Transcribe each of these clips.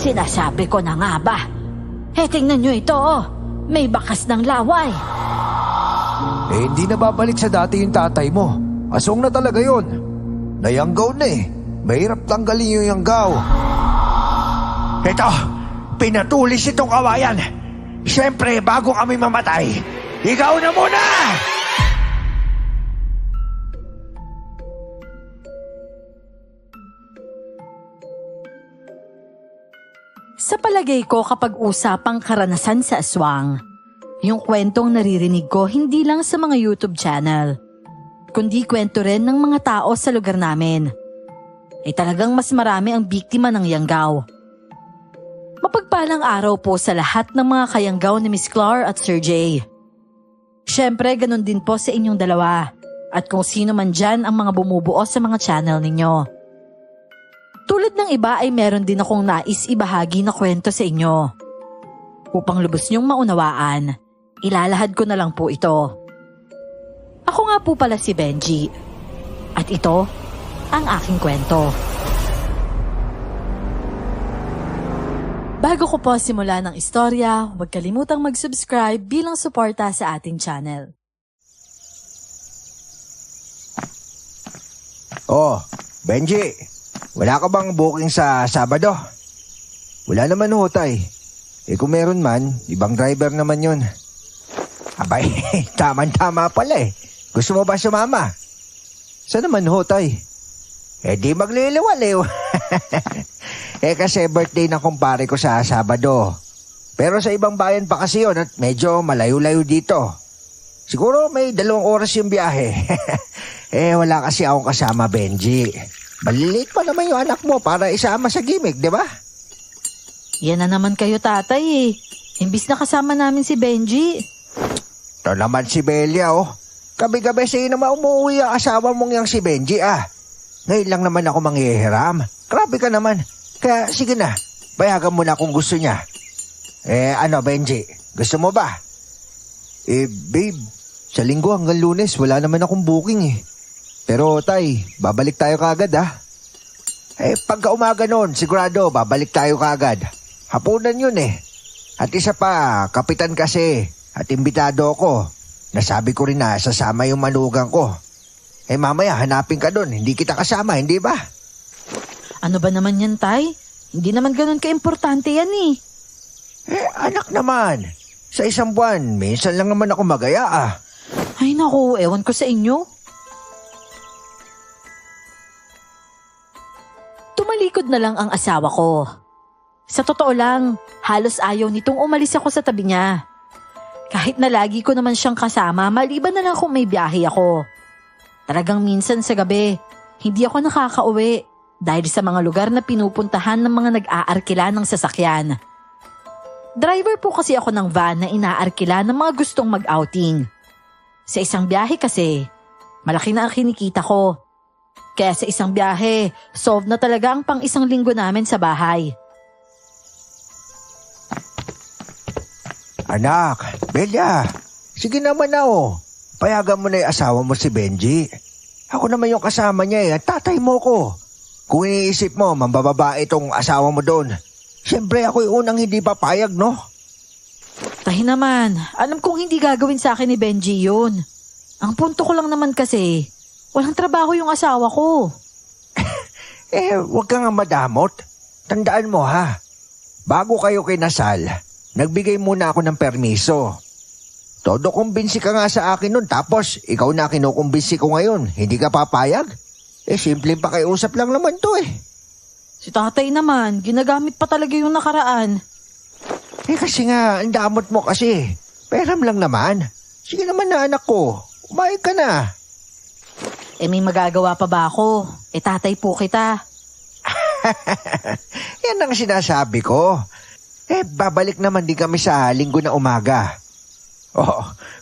Sinasabi ko na nga ba? Tingnan nyo ito oh. May bakas ng laway. Hindi na babalik sa dati yung tatay mo. Asong na talaga yun. Nayanggaw na eh. Mahirap tanggalin yung yanggaw. Ito, pinatulis itong kawayan. Siyempre, bago kami mamatay, ikaw na muna! Sa palagay ko kapag usapang karanasan sa aswang, yung kwentong naririnig ko hindi lang sa mga YouTube channel, kundi kwento rin ng mga tao sa lugar namin. Talagang mas marami ang biktima ng yanggaw. Mapagpalang araw po sa lahat ng mga kayanggaw ni Miss Clar at Sir Jay. Siyempre, ganun din po sa inyong dalawa at kung sino man dyan ang mga bumubuo sa mga channel ninyo. Tulad ng iba ay meron din akong nais ibahagi na kwento sa inyo. Upang lubos niyong maunawaan, ilalahad ko na lang po ito. Ako nga po pala si Benji. At ito ang aking kwento. Bago ko po simula ng istorya, huwag kalimutang mag-subscribe bilang suporta sa ating channel. Oh, Benji, wala ka bang booking sa Sabado? Wala naman ho, tay. Kung meron man, ibang driver naman yun. Abay, tama-tama pala eh. Gusto mo ba sumama? Saan naman ho, tay? Di magliliwaliw. Kasi birthday ng kumpare ko sa Sabado. Pero sa ibang bayan pa kasi yun at medyo malayo-layo dito. Siguro may 2 oras yung biyahe. Wala kasi akong kasama, Benji. Maliliit pa naman yung anak mo para isama sa gimmick, di ba? Yan na naman kayo, tatay eh. Imbis na kasama namin si Benji. Ito naman si Belia, oh. Gabi-gabi sa'yo naman umuwi ang asawa mong yang si Benji, ah. Ngayon lang naman ako manghihiram. Grabe ka naman. Kaya sige na, payagan mo na kung gusto niya. Benji, gusto mo ba? Babe, sa linggo hanggang Lunes, wala naman akong booking eh. Pero tay, babalik tayo kaagad ah. Pagka umaga noon, sigurado, babalik tayo kaagad. Hapunan yun eh. At isa pa, kapitan kasi, at imbitado ako. Nasabi ko rin na sasama yung manugang ko. Mamaya, hanapin ka doon, hindi kita kasama, hindi ba? Ano ba naman yan, tay? Hindi naman ganun ka-importante yan eh. Anak naman. Sa isang buwan, minsan lang naman ako magaya ah. Ay naku, ewan ko sa inyo. Tumalikod na lang ang asawa ko. Sa totoo lang, halos ayaw nitong umalis ako sa tabi niya. Kahit na lagi ko naman siyang kasama, maliban na lang kung may biyahe ako. Talagang minsan sa gabi, hindi ako nakakauwi dahil sa mga lugar na pinupuntahan ng mga nag-aarkila ng sasakyan. Driver po kasi ako ng van na inaarkila ng mga gustong mag-outing. Sa isang biyahe kasi, malaki na ang kinikita ko. Kaya sa isang biyahe, solve na talaga ang pang-1 linggo namin sa bahay. Anak, Belia, sige naman na oh. Payagan mo na yung asawa mo si Benji. Ako naman yung kasama niya eh, at tatay mo ko. Kung iniisip mo, mambababae itong asawa mo doon. Siyempre ako yung unang hindi papayag, no? Tahi naman, alam kong hindi gagawin sa akin ni Benji yun. Ang punto ko lang naman kasi, walang trabaho yung asawa ko. Huwag ka nga madamot. Tandaan mo ha, bago kayo kinasal, nagbigay muna ako ng permiso. Todo kumbinsi ka nga sa akin nun, tapos ikaw na kinukumbinsi ko ngayon, hindi ka papayag? Simple pakiusap lang naman to eh. Si tatay naman, ginagamit pa talaga yung nakaraan. Kasi nga, ang damot mo kasi. Peram lang naman. Sige naman na anak ko, umayag ka na. May magagawa pa ba ako? Tatay po kita. Yan ang sinasabi ko. Babalik naman din kami sa linggo na umaga.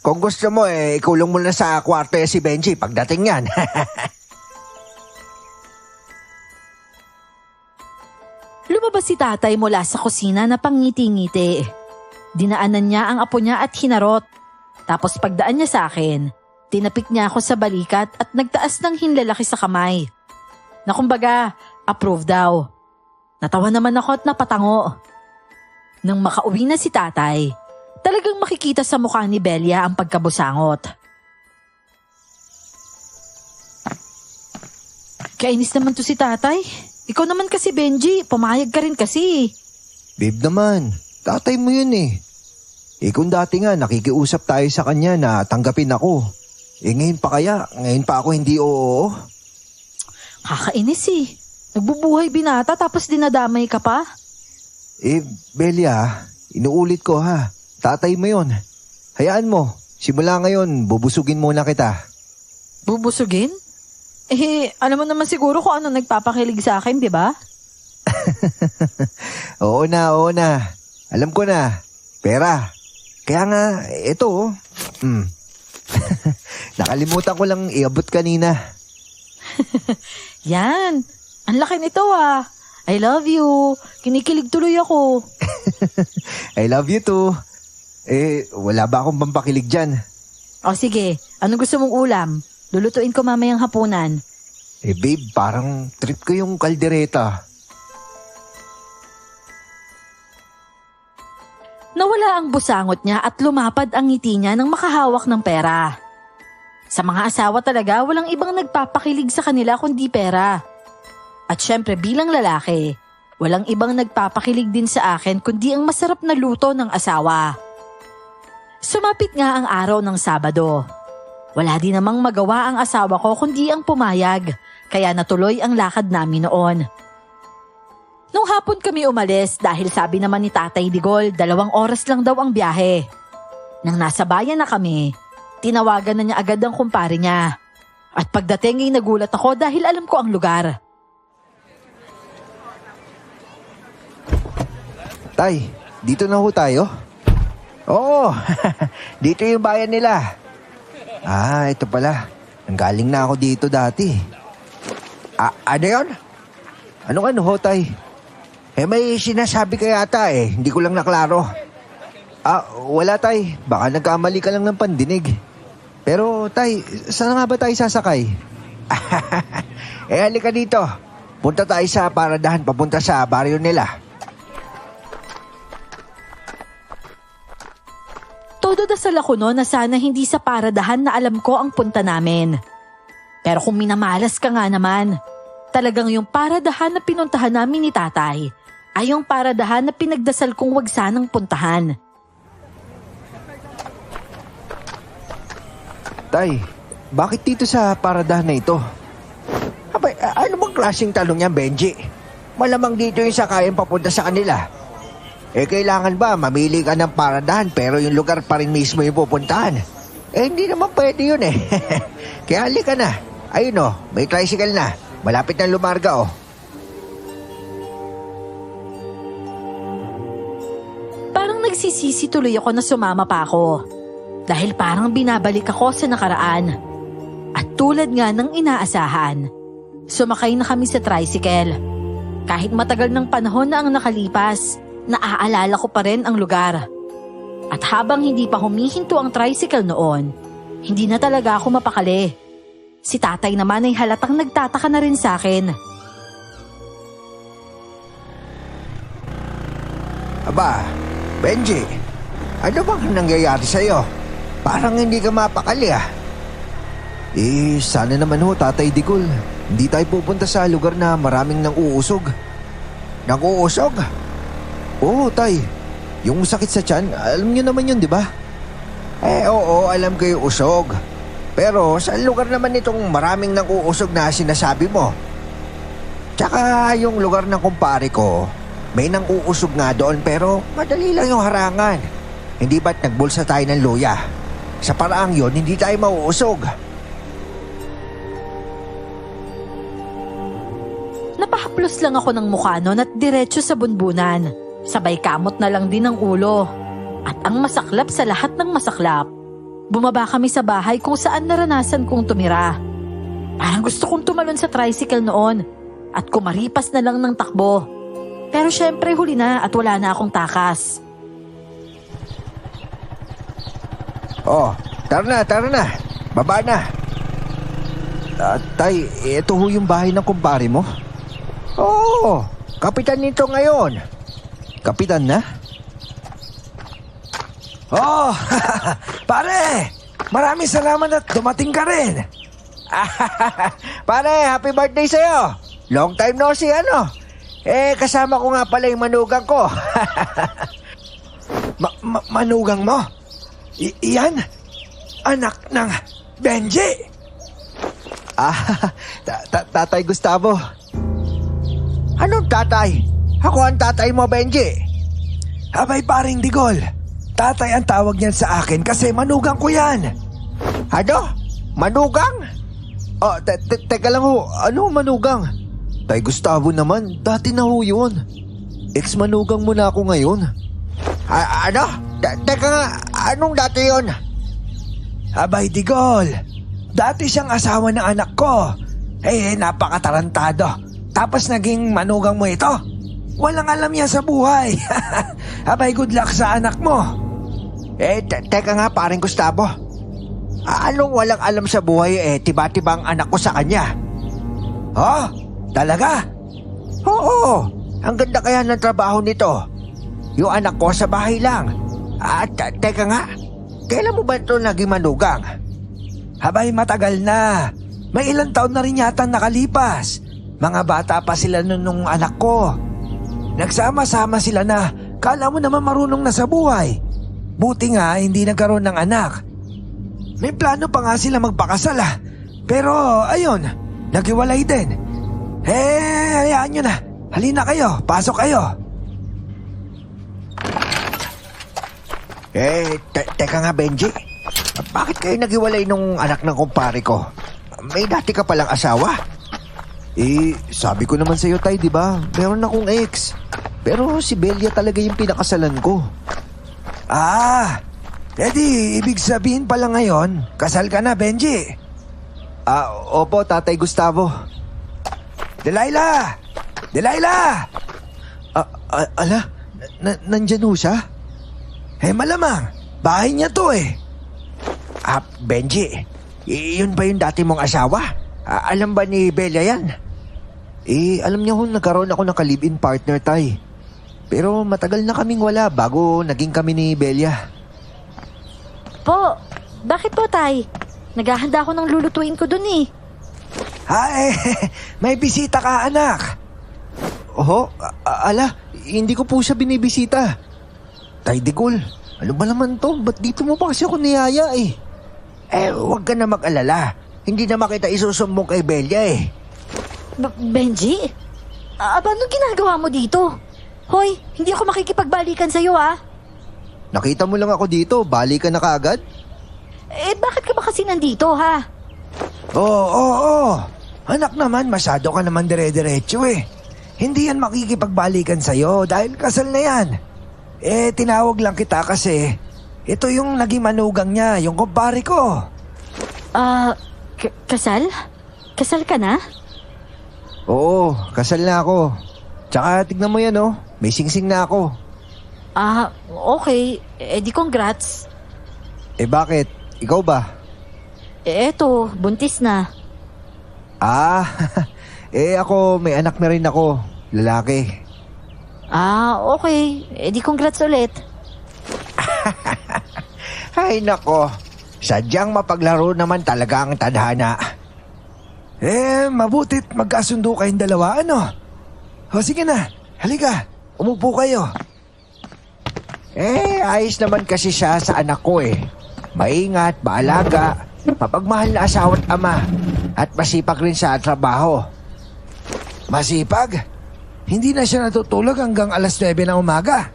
Kung gusto mo, ikulong mo na sa kwarto si Benji pagdating yan. Lumabas si tatay mula sa kusina na pangiti-ngiti. Dinaanan niya ang apo niya at hinarot. Tapos pagdaan niya sa akin, tinapik niya ako sa balikat at nagtaas ng hinlalaki sa kamay. Na kumbaga, approve daw. Natawa naman ako at napatango. Nang makauwi na si tatay, talagang makikita sa mukha ni Belia ang pagkabusangot. Kainis naman to si tatay. Ikaw naman kasi, Benji, pumayag ka rin kasi. Babe naman, tatay mo yun eh. Kung dati nga nakikiusap tayo sa kanya na tanggapin ako. Ngayon pa kaya? Ngayon pa ako hindi oo? Kakainis eh. Nagbubuhay binata tapos dinadamay ka pa. Belia, inuulit ko ha. Tatay mo yun. Hayaan mo, simula ngayon, bubusugin muna kita. Bubusugin? Alam mo naman siguro kung ano nagpapakilig sa akin, di ba? Oo na. Alam ko na. Pera. Kaya nga, ito. Nakalimutan ko lang iabot kanina. Yan. Ang laki nito ah. I love you. Kinikilig tuloy ako. I love you too. Wala ba akong pampakilig dyan? O sige, anong gusto mong ulam? Lulutuin ko mamayang hapunan. Babe, parang trip ko yung kaldereta. Nawala ang busangot niya at lumapad ang ngiti niya nang makahawak ng pera. Sa mga asawa talaga, walang ibang nagpapakilig sa kanila kundi pera. At syempre bilang lalaki, walang ibang nagpapakilig din sa akin kundi ang masarap na luto ng asawa. Sumapit nga ang araw ng Sabado. Wala din namang magawa ang asawa ko kundi ang pumayag, kaya natuloy ang lakad namin noon. Nung hapon kami umalis dahil sabi naman ni Tatay Digol 2 oras lang daw ang biyahe. Nang nasa bayan na kami, tinawagan na niya agad ang kumpare niya. At pagdating ay nagulat ako dahil alam ko ang lugar. Tay, dito na ho tayo? Oo, dito yung bayan nila. Ito pala. Nanggaling na ako dito dati. Ano yun? Anong ho, tay? May sinasabi ka yata hindi ko lang naklaro. Wala tay. Baka nagkamali ka lang ng pandinig. Pero tay, saan nga ba tayo sasakay? Halika dito. Punta tayo sa paradahan papunta sa baryo nila. Todo dasal ako no na sana hindi sa paradahan na alam ko ang punta namin. Pero kung minamalas ka nga naman, talagang yung paradahan na pinuntahan namin ni tatay ay yung paradahan na pinagdasal kong wag sanang puntahan. Tay, bakit dito sa paradahan na ito? Abay, ano bang klaseng tanong yan, Benji? Malamang dito yung sakayan papunta sa kanila. Kailangan ba mamili ka ng paradahan pero yung lugar pa rin mismo yung pupuntahan? Hindi naman pwede yun Kaya halika na. Ayun may tricycle na. Malapit na lumarga Parang nagsisisi tuloy ako na sumama pa ako. Dahil parang binabalik ako sa nakaraan. At tulad nga ng inaasahan, sumakay na kami sa tricycle. Kahit matagal ng panahon na ang nakalipas, naaalala ko pa rin ang lugar. At habang hindi pa humihinto ang tricycle noon, hindi na talaga ako mapakali. Si tatay naman ay halatang nagtataka na rin sa akin. Aba, Benji, ano bang nangyayari sa'yo? Parang hindi ka mapakali sana naman Tatay Digol. Hindi tayo pupunta sa lugar na maraming nang-uusog. Nang-uusog? Oo, tay. Yung sakit sa tiyan, alam niyo naman yun, di ba? Oo, alam ko yung usog. Pero saan lugar naman itong maraming nang-uusog na sinasabi mo? Tsaka yung lugar ng kumpare ko, may nang-uusog nga doon pero madali lang yung harangan. Hindi ba't nagbulsa tayo ng luya? Sa paraang yon, hindi tayo mauusog. Napahaplos lang ako ng mukha noon at diretso sa bunbunan. Sabay kamot na lang din ang ulo. At ang masaklap sa lahat ng masaklap, bumaba kami sa bahay kung saan naranasan kong tumira. Parang gusto kong tumalon sa tricycle noon at kumaripas na lang ng takbo. Pero syempre huli na at wala na akong takas. Tara na. Baba na. Tay, ito ho yung bahay ng kumpare mo? Oo, Kapitan nito ngayon. Kapitan na? Oh, pare! Maraming salamat at dumating ka rin. Pare, happy birthday sa'yo. Long time no see, ano? Kasama ko nga pala yung manugang ko. Manugang mo? Iyan? Anak ng Benji? Tatay Gustavo. Anong tatay? Ako ang tatay mo, Benji. Abay paring Digol, tatay ang tawag niyan sa akin kasi manugang ko yan. Ano? Manugang? Teka lang ho, ano manugang? Tay Gustavo naman, dati na ho yun. Ex-manugang mo na ako ngayon. Ano? Teka nga, anong dati yun? Abay Digol, dati siyang asawa ng anak ko. Napakatarantado. Tapos naging manugang mo ito. Walang alam yan sa buhay. Abay, good luck sa anak mo. Teka nga, paring Gustavo. Anong walang alam sa buhay, tiba-tiba ang anak ko sa kanya? Oh, talaga? Oo, ang ganda kaya ng trabaho nito. Yung anak ko sa bahay lang. Teka nga, kailan mo ba ito naging manugang? Abay, matagal na. May ilang taon na rin yata nakalipas. Mga bata pa sila nung anak ko. Nagsama-sama sila na kala mo naman marunong na sa buhay. Buti nga hindi nagkaroon ng anak. May plano pa nga sila magpakasal Pero ayun, naghiwalay din. Hayaan nyo na. Halina kayo, pasok kayo. Teka nga, Benji. Bakit kayo naghiwalay nung anak ng kumpare ko? May dati ka palang asawa? Sabi ko naman sa'yo, tay, di ba? Meron akong ex. Pero si Belia talaga yung pinakasalan ko. Ibig sabihin pala ngayon, kasal ka na, Benji. Opo, Tatay Gustavo. Delilah! Nandyan ho siya? Malamang, bahay niya to Benji, yun ba yung dati mong asawa? Alam ba ni Belia yan? Alam niya ho, nagkaroon ako ng ka-live-in partner, tay. Pero matagal na kaming wala bago naging kami ni Belia. Po, bakit po, tay? Naghahanda ako ng lulutuin ko dun may bisita ka, anak. Oho, hindi ko po siya binibisita. Tay Digol, ano ba naman to? Ba't dito mo pa kasi ako niyaya Huwag ka na mag-alala. Hindi naman kita isusumbong kay Belia Benji? Anong ginagawa mo dito? Hoy, hindi ako makikipagbalikan sa'yo Nakita mo lang ako dito, balikan na kaagad? Bakit ka ba kasi nandito Oo. Anak naman, masyado ka naman dire-diretso Hindi yan makikipagbalikan sa'yo dahil kasal na yan. Tinawag lang kita kasi ito yung naging manugang niya, yung kumpare ko. Kasal? Kasal ka na? Oo, kasal na ako. Tsaka tignan mo yan may singsing na ako. Okay. Di congrats. Bakit? Ikaw ba? Eto, buntis na. Ako, may anak na rin ako. Lalaki. Okay. Di congrats ulit. Ay nako, sadyang mapaglaro naman talaga ang tadhana. Mabutit magkasundo kayong dalawa, sige na, halika, umupo kayo. Ayos naman kasi siya sa anak ko Maingat, maalaga, mapagmahal na asawa at ama, at masipag rin sa trabaho. Masipag? Hindi na siya natutulog hanggang alas 9 ng umaga.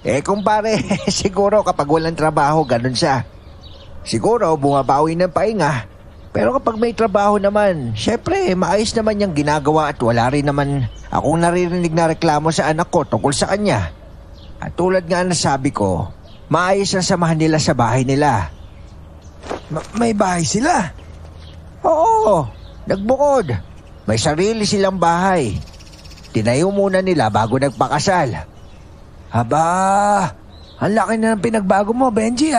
Kumpare, siguro kapag walang trabaho, ganun siya. Siguro bumabawi ng pahinga. Pero kapag may trabaho naman, syempre, maayos naman niyang ginagawa at wala rin naman akong naririnig na reklamo sa anak ko tungkol sa kanya. At tulad nga na sabi ko, maayos ang samahan nila sa bahay nila. May bahay sila? Oo, nagbukod. May sarili silang bahay. Tinayo muna nila bago nagpakasal. Aba, ang laki na ng pinagbago mo, Benji,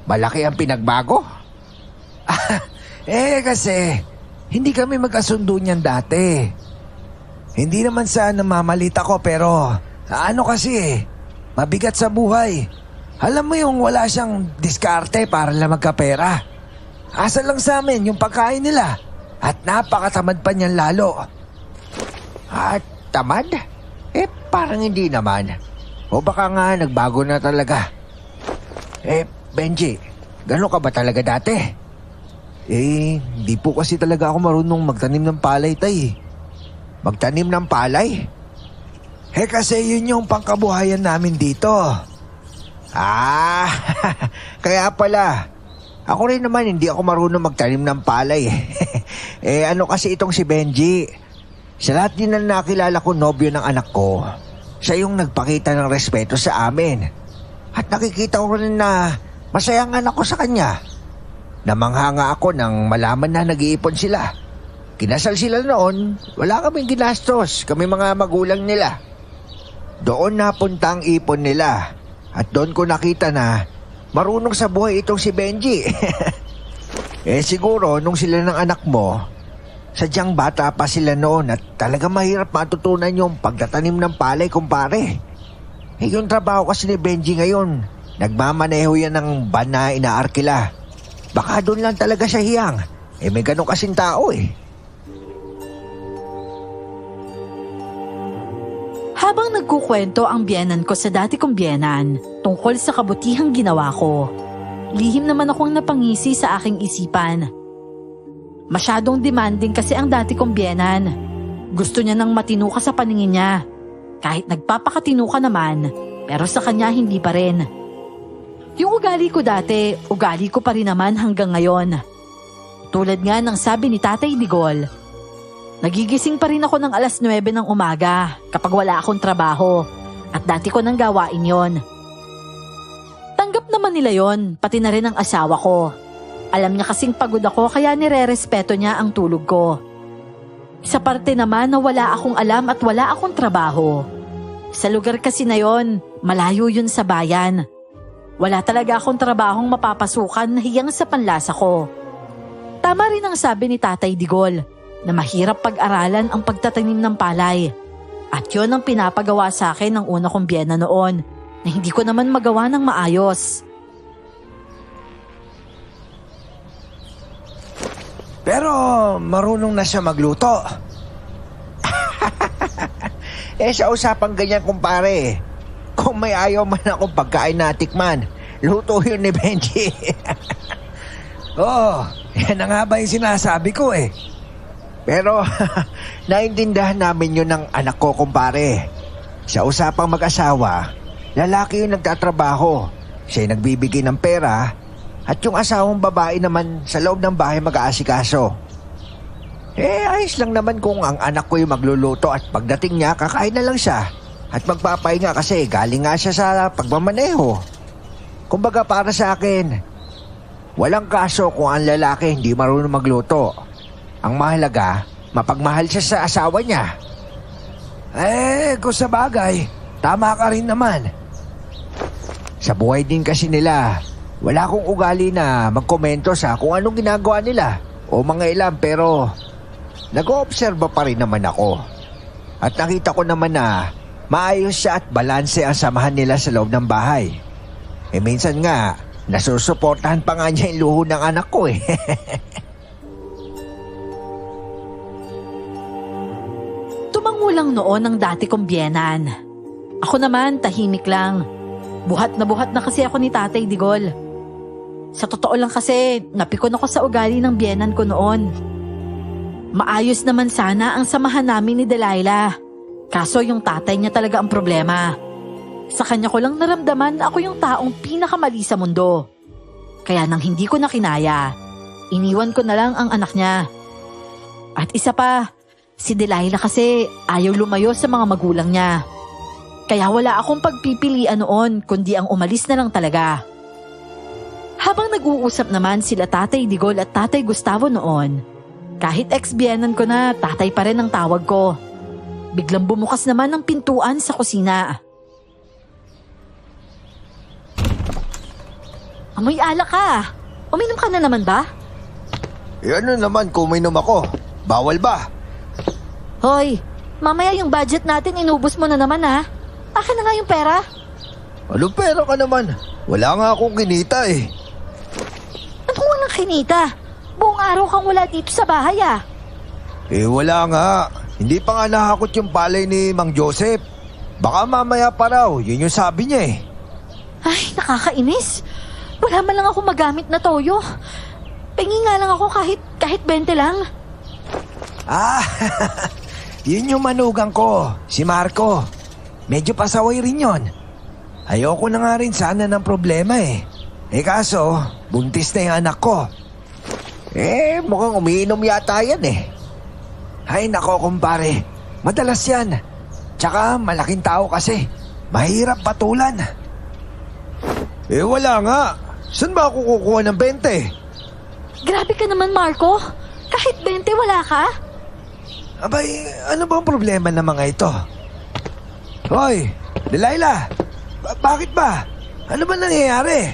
Malaki ang pinagbago? Kasi hindi kami magkasundo niyan dati. Hindi naman sa namamalit ako pero ano kasi mabigat sa buhay. Alam mo yung wala siyang diskarte para lang magkapera. Asa lang sa amin yung pagkain nila at napakatamad pa niyan lalo. At tamad? Parang hindi naman. O baka nga nagbago na talaga. Benji, gano'n ka ba talaga dati? Hindi po kasi talaga ako marunong magtanim ng palay, tay. Magtanim ng palay? Kasi yun yung pangkabuhayan namin dito. Kaya pala. Ako rin naman hindi ako marunong magtanim ng palay. Ano kasi itong si Benji? Sa lahat din na nakilala ko nobyo ng anak ko, siya yung nagpakita ng respeto sa amin. At nakikita ko rin na masaya ang anak ko sa kanya. Namangha nga ako nang malaman na nag-iipon sila. Kinasal sila noon, wala kaming ginastos, kami mga magulang nila. Doon napunta ang ipon nila at doon ko nakita na marunong sa buhay itong si Benji. Siguro nung sila ng anak mo, sadyang bata pa sila noon at talaga mahirap matutunan yung pagtatanim ng palay, kumpare. Yung trabaho kasi ni Benji ngayon, nagmamaneho yan ng van na inaarkila. Baka doon lang talaga siya hiyang. May ganun kasing tao Habang nagkukwento ang biyenan ko sa dati kong biyenan tungkol sa kabutihang ginawa ko, lihim naman akong napangisi sa aking isipan. Masyadong demanding kasi ang dati kong biyenan. Gusto niya nang matino ka sa paningin niya. Kahit nagpapakatino ka naman, pero sa kanya hindi pa rin. Yung ugali ko dati, ugali ko pa rin naman hanggang ngayon. Tulad nga ng sabi ni Tatay Digol, nagigising pa rin ako ng 9:00 ng umaga kapag wala akong trabaho at dati ko nang gawain yon. Tanggap naman nila yon, pati na rin ang asawa ko. Alam niya kasing pagod ako kaya nire-respeto niya ang tulog ko. Sa parte naman na wala akong alam at wala akong trabaho. Sa lugar kasi na yon, malayo yun sa bayan. Wala talaga akong trabahong mapapasukan na hiyang sa panlasa ko. Tama rin ang sabi ni Tatay Digol na mahirap pag-aralan ang pagtatanim ng palay. At yun ang pinapagawa sa akin ng una kong biyena noon na hindi ko naman magawa ng maayos. Pero marunong na siya magluto. Sa usapang ganyan, kumpare, kung may ayaw man akong pagkain na tikman, luto yun ni Benji. Yan na nga ba yung sinasabi ko Pero naintindihan namin yun ng anak ko, kumpare. Sa usapang mag-asawa, lalaki yung nagtatrabaho, siya yung nagbibigay ng pera, at yung asawang babae naman sa loob ng bahay mag-aasikaso. Ayos lang naman kung ang anak ko yung magluluto at pagdating niya, kakain na lang siya. At magpapahinga kasi galing nga siya sa pagmamaneho. Kumbaga para sa akin, walang kaso kung ang lalaki hindi marunong magluto. Ang mahalaga, mapagmahal siya sa asawa niya. Kung sa bagay, tama ka rin naman. Sa buhay din kasi nila, wala akong ugali na magkomento sa kung anong ginagawa nila o mga ilan, pero nag-oobserba pa rin naman ako. At nakita ko naman na maayos siya at balanse ang samahan nila sa loob ng bahay. Minsan nga, nasusuportahan pa nga niya yung luho ng anak ko Tumango lang noon ang dati kong biyenan. Ako naman, tahimik lang. Buhat na kasi ako ni Tatay Digol. Sa totoo lang kasi, napikon ako sa ugali ng biyenan ko noon. Maayos naman sana ang samahan namin ni Delilah. Kaso yung tatay niya talaga ang problema. Sa kanya ko lang naramdaman na ako yung taong pinakamali sa mundo. Kaya nang hindi ko na kinaya, iniwan ko na lang ang anak niya. At isa pa, si Delilah kasi ayaw lumayo sa mga magulang niya. Kaya wala akong pagpipilian noon kundi ang umalis na lang talaga. Habang nag-uusap naman sila Tatay Digol at Tatay Gustavo noon, kahit ex-biyenan ko na, tatay pa rin ang tawag ko. Biglang bumukas naman ang pintuan sa kusina. Amoy alak ka. Uminom ka na naman ba? Ano naman kung uminom ako? Bawal ba? Hoy, Mamaya yung budget natin inubos mo na naman ha. Akin na nga yung pera. Anong pera ka naman? Wala nga akong kinita eh. Ano walang kinita? Buong araw kang wala dito sa bahay ah. Eh wala nga. Hindi pa nga nahakot yung palay ni Mang Joseph. Baka mamaya pa raw, yun yung sabi niya eh. Ay, nakakainis. Wala man lang ako magamit na toyo. Pengi nga lang ako kahit 20 lang. Yun yung manugang ko, si Marco. Medyo pasaway rin yon. Ayoko na nga rin sana ng problema eh. Kaso, buntis na yung anak ko. Mukhang umiinom yata yan eh. Ay nako kumpare, madalas yan. Tsaka malaking tao kasi, mahirap patulan. Wala nga. Saan ba ako kukuha ng 20? Grabe ka naman, Marco. Kahit 20 wala ka? Abay, ano bang problema ng mga ito? Hoy, Delilah, bakit ba? Ano ba nangyayari?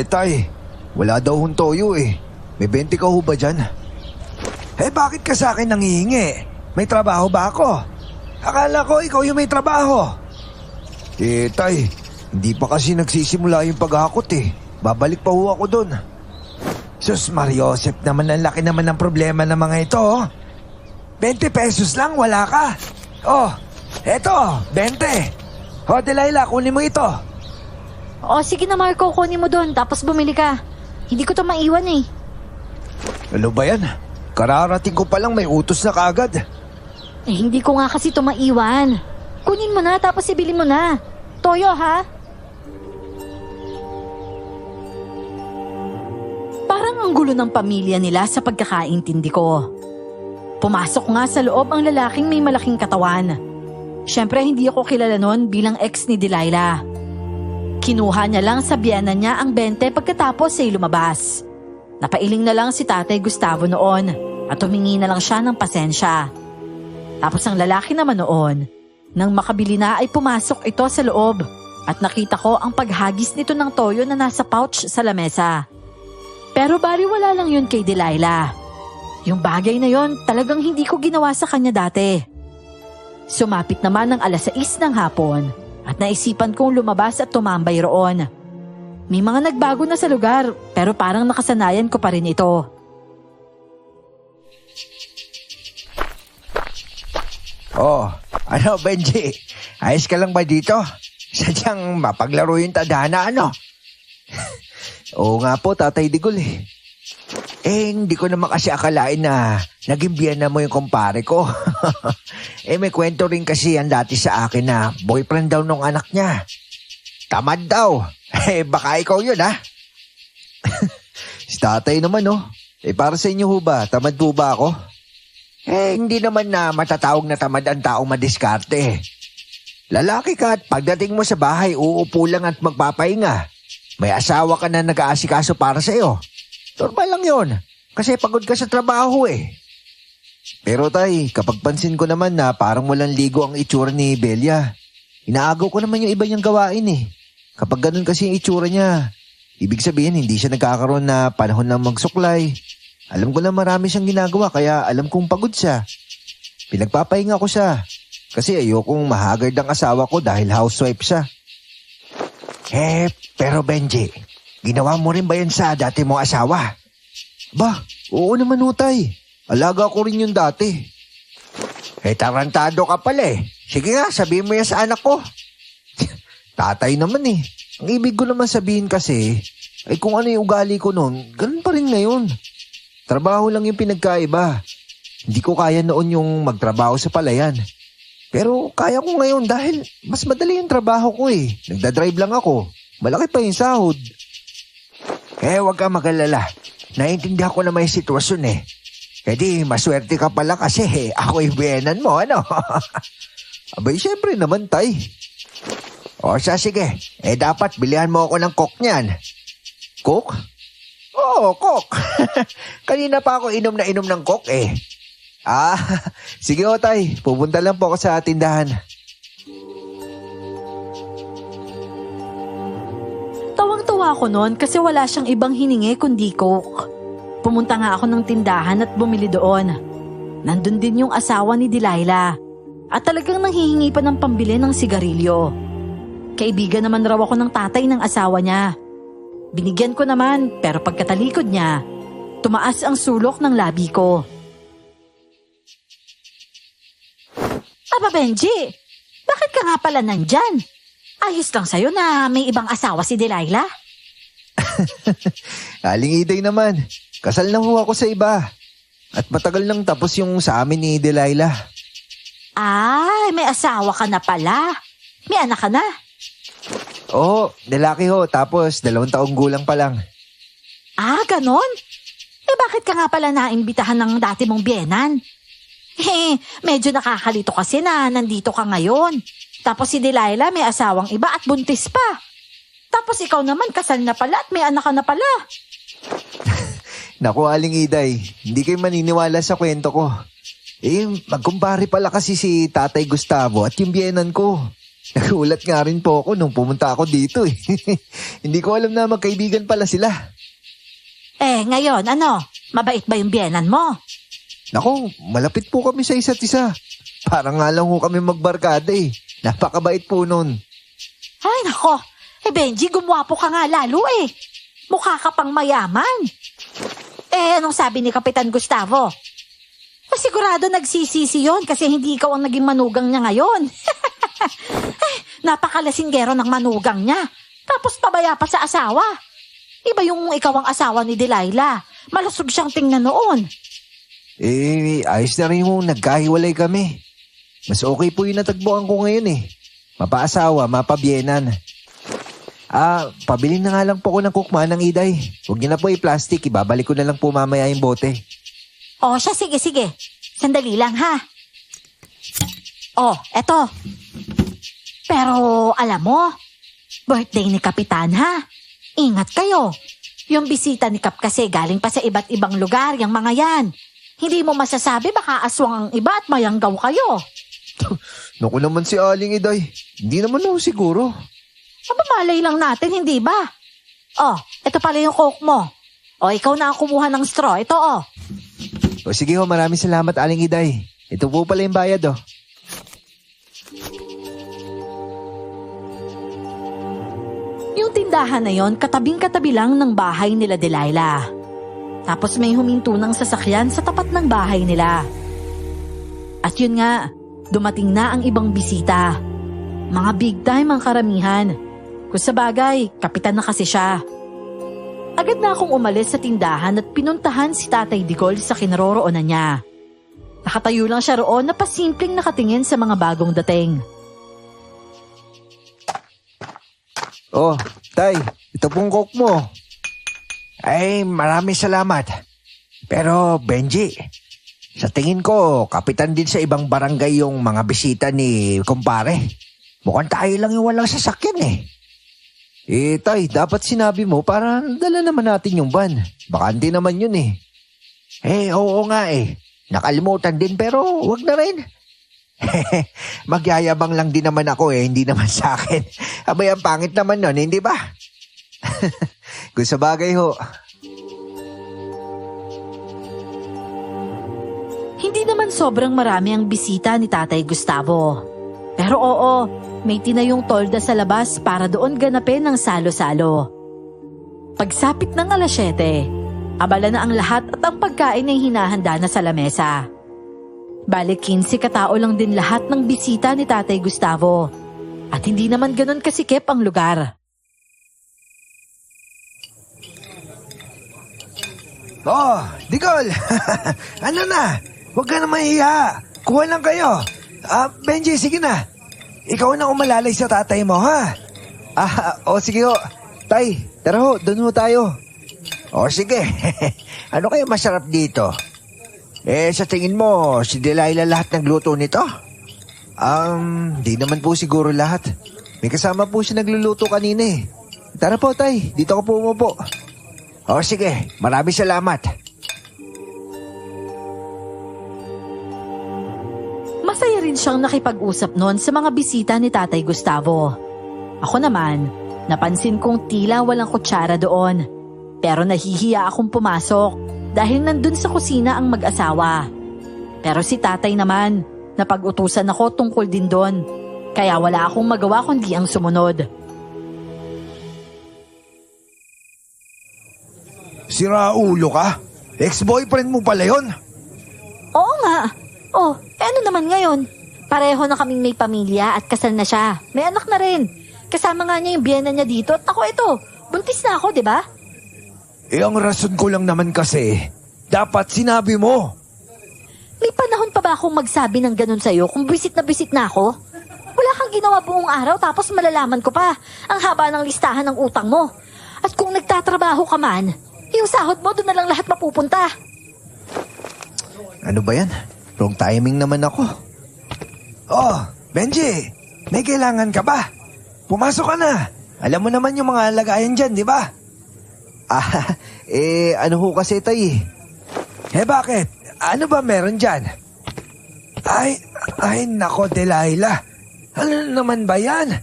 Tay, wala daw hong toyo eh. May 20 ka ho ba dyan? Bakit ka sa akin nangihingi? May trabaho ba ako? Akala ko ikaw yung may trabaho. Tay, hindi pa kasi nagsisimula yung paghakot eh. Babalik pa ho ako doon. Sus Mariosep naman, ang laki naman ng problema ng mga ito. 20 pesos lang, wala ka. Oh, eto, 20. Delilah, kunin mo ito. O sige na, Marco, kunin mo doon tapos bumili ka. Hindi ko to maiwan eh. Ano ba yan? Kararating ko palang may utos na kaagad. Hindi ko nga kasi to maiwan. Kunin mo na tapos ibili mo na. Toyo ha? Parang ang gulo ng pamilya nila sa pagkakaintindi ko. Pumasok nga sa loob ang lalaking may malaking katawan. Siyempre hindi ako kilala noon bilang ex ni Delilah. Kinuha niya lang sa biyanan niya ang 20 pagkatapos ay lumabas. Napailing na lang si Tatay Gustavo noon at humingi na lang siya ng pasensya. Tapos ang lalaki naman noon, nang makabili na ay pumasok ito sa loob at nakita ko ang paghagis nito ng toyo na nasa pouch sa lamesa. Pero baliwala lang yun kay Delilah. Yung bagay na yon talagang hindi ko ginawa sa kanya dati. Sumapit naman ng 6:00 ng hapon at naisipan kong lumabas at tumambay roon. May mga nagbago na sa lugar pero parang nakasanayan ko pa rin ito. Ano Benji? Ayos ka lang ba dito? Sadyang mapaglaro yung tadhana ano? Oo nga po, Tatay Digol eh. Hindi ko naman kasi akalain na naging biyana mo yung kumpare ko. May kwento rin kasi yan dati sa akin na boyfriend daw nung anak niya. Tamad daw. Baka ikaw yun ha? Si Tatay naman oh. Para sa inyo ho ba? Tamad po ba ako? Hindi naman na matatawag na tamad ang taong madiskarte. Lalaki ka at pagdating mo sa bahay, uupo lang at magpapahinga. May asawa ka na nag-aasikaso para sa'yo. Normal lang yun. Kasi pagod ka sa trabaho eh. Pero Tay, kapag pansin ko naman na parang walang ligo ang itsura ni Belia, inaagaw ko naman yung iba niyang gawain eh. Kapag ganun kasi yung itsura niya, ibig sabihin hindi siya nagkakaroon na panahon ng magsuklay. Alam ko na marami siyang ginagawa kaya alam kong pagod siya. Pinagpapahinga ko siya. Kasi ayokong mahagard ang asawa ko dahil housewife siya. Pero Benji, ginawa mo rin ba yan sa dati mong asawa? Ba, oo naman Utay. Alaga ko rin yun dati. Tarantado ka pala eh. Sige nga, sabihin mo yan sa anak ko. Tatay naman eh. Ang ibig ko naman sabihin kasi, ay kung ano yung ugali ko noon, ganun pa rin ngayon. Trabaho lang yung pinagkaiba. Hindi ko kaya noon yung magtrabaho sa palayan. Pero kaya ko ngayon dahil mas madali yung trabaho ko eh. Nagdadrive lang ako. Malaki pa yung sahod. Huwag ka mag-alala. Naiintindihan ko na may sitwasyon eh. Di maswerte ka pala kasi ako yung biyenan mo, ano? Abay, syempre naman, Tay. Sige. Dapat bilihan mo ako ng coke niyan. Coke? Oo, coke. Kanina pa ako inom na inom ng coke eh. Sige Tay. Pupunta lang po ako sa tindahan. Tawang-tawa ako noon kasi wala siyang ibang hiningi kundi coke. Pumunta nga ako ng tindahan at bumili doon. Nandun din yung asawa ni Delilah at talagang nanghihingi pa ng pambili ng sigarilyo. Kaibigan naman raw ako ng tatay ng asawa niya. Binigyan ko naman pero pagkatalikod niya, tumaas ang sulok ng labi ko. Aba Benji, bakit ka nga pala nandyan? Ayos lang sa'yo na may ibang asawa si Delilah. Aling Iday naman, kasal na ho ako sa iba. At matagal nang tapos yung sa amin ni Delilah. Ay, may asawa ka na pala. May anak ka na. Oo, lalaki ho, tapos 2 taong gulang pa lang. Ah, ganon? Eh bakit ka nga pala naimbitahan ng dati mong biyenan? Medyo nakakalito kasi na nandito ka ngayon. Tapos si Delilah may asawang iba at buntis pa. Tapos ikaw naman kasal na pala at may anak ka na pala. Naku, Aling Iday, hindi kayo maniniwala sa kwento ko. Magkumpare pala kasi si Tatay Gustavo at yung biyenan ko. Nagulat nga rin po ako nung pumunta ako dito eh. Hindi ko alam na magkaibigan pala sila. Ngayon, ano? Mabait ba yung biyenan mo? Naku, malapit po kami sa isa't isa. Parang nga lang ho kami magbarkada eh. Napakabait po nun. Ay, nako. Benji, gumwapo ka nga lalo eh. Mukha ka pang mayaman. Anong sabi ni Kapitan Gustavo? Sigurado nagsisisi yun kasi hindi ikaw ang naging manugang niya ngayon. Napakalasinggero ng manugang niya. Tapos pabaya pa sa asawa. Iba yung ikaw ang asawa ni Delilah. Malusog siyang tingnan noon. Ayos na rin yung nagkahiwalay kami. Mas okay po yung natagbuan ko ngayon eh. Mapaasawa, mapabyenan. Pabili na nga lang po ko ng kukma ng Iday. Huwag niyo na po i-plastic, ibabalik ko na lang po mamaya yung bote. Siya, sige. Sandali lang ha. Eto. Pero alam mo, birthday ni Kapitan ha. Ingat kayo. Yung bisita ni Kap kasi galing pa sa iba't ibang lugar, yung mga yan. Hindi mo masasabi baka aswang ang iba at mayanggaw kayo. Naku naman si Aling Iday. Hindi naman ako siguro. Malay lang natin, hindi ba? Ito pala yung coke mo. Ikaw na ang kumuha ng straw. Ito Sige ho, maraming salamat Aling Iday. Ito po pala yung bayad Yung tindahan na yon katabing-katabi lang ng bahay nila Delilah. Tapos may huminto ng sasakyan sa tapat ng bahay nila. At yun nga, dumating na ang ibang bisita. Mga big time ang karamihan. Kung sa bagay, kapitan na kasi siya. Agad na akong umalis sa tindahan at pinuntahan si Tatay Digol sa kinaroroonan niya. Nakatayo lang siya roon na pasimpleng nakatingin sa mga bagong dating. Tay, ito pong coke mo. Ay, maraming salamat. Pero Benji, sa tingin ko, kapitan din sa ibang barangay yung mga bisita ni kumpare. Mukhang tayo lang yung walang sasakyan eh. Tay, dapat sinabi mo para dala naman natin yung van. Bakante naman yun eh. Oo nga eh. Nakalimutan din pero wag na rin. Magyayabang lang din naman ako hindi naman sa akin. Abay, ang pangit naman nun, hindi ba? Kung sa bagay ho. Hindi naman sobrang marami ang bisita ni Tatay Gustavo. Pero may tinayong tolda sa labas para doon ganapin ang salo-salo. Pagsapit ng 7:00, abala na ang lahat at ang pagkain ay hinahanda na sa lamesa. Bale 15 katao lang din lahat ng bisita ni Tatay Gustavo. At hindi naman ganon kasikip ang lugar. Digol! Ano na? Huwag ka na mahiya. Kuha lang kayo. Benji, sige na. Ikaw na umalalay sa tatay mo, ha? Sige ho. Tay, tara ho, doon ho tayo. Sige. Ano kayo masarap dito? Sa tingin mo, si Delilah lahat nagluto nito? Di naman po siguro lahat. May kasama po siya nagluluto kanina eh. Tara po, tay. Dito ko po umupo. Sige. Maraming salamat. Masaya rin siyang nakipag-usap noon sa mga bisita ni Tatay Gustavo. Ako naman, napansin kong tila walang kutsara doon. Pero nahihiya akong pumasok dahil nandun sa kusina ang mag-asawa. Pero si tatay naman, napag-utusan ako tungkol din doon. Kaya wala akong magawa kundi ang sumunod. Sira ulo ka? Ex-boyfriend mo pala yun? Oo nga. Oh, ano naman ngayon? Pareho na kaming may pamilya at kasal na siya. May anak na rin. Kasama nga niya yung biyena niya dito at ako ito. Buntis na ako, di ba? Ang rason ko lang naman kasi, dapat sinabi mo. May panahon pa ba akong magsabi ng ganun sa'yo kung bisit na ako? Wala kang ginawa buong araw tapos malalaman ko pa ang haba ng listahan ng utang mo. At kung nagtatrabaho ka man, yung sahod mo doon na lang lahat mapupunta. Ano ba yan? Wrong timing naman ako. Oh, Benji, may kailangan ka ba? Pumasok ka na. Alam mo naman yung mga lagayan dyan, di ba? Ano ho kasi tay? Bakit? Ano ba meron dyan? Ay, nako, Delilah. Ano naman ba yan?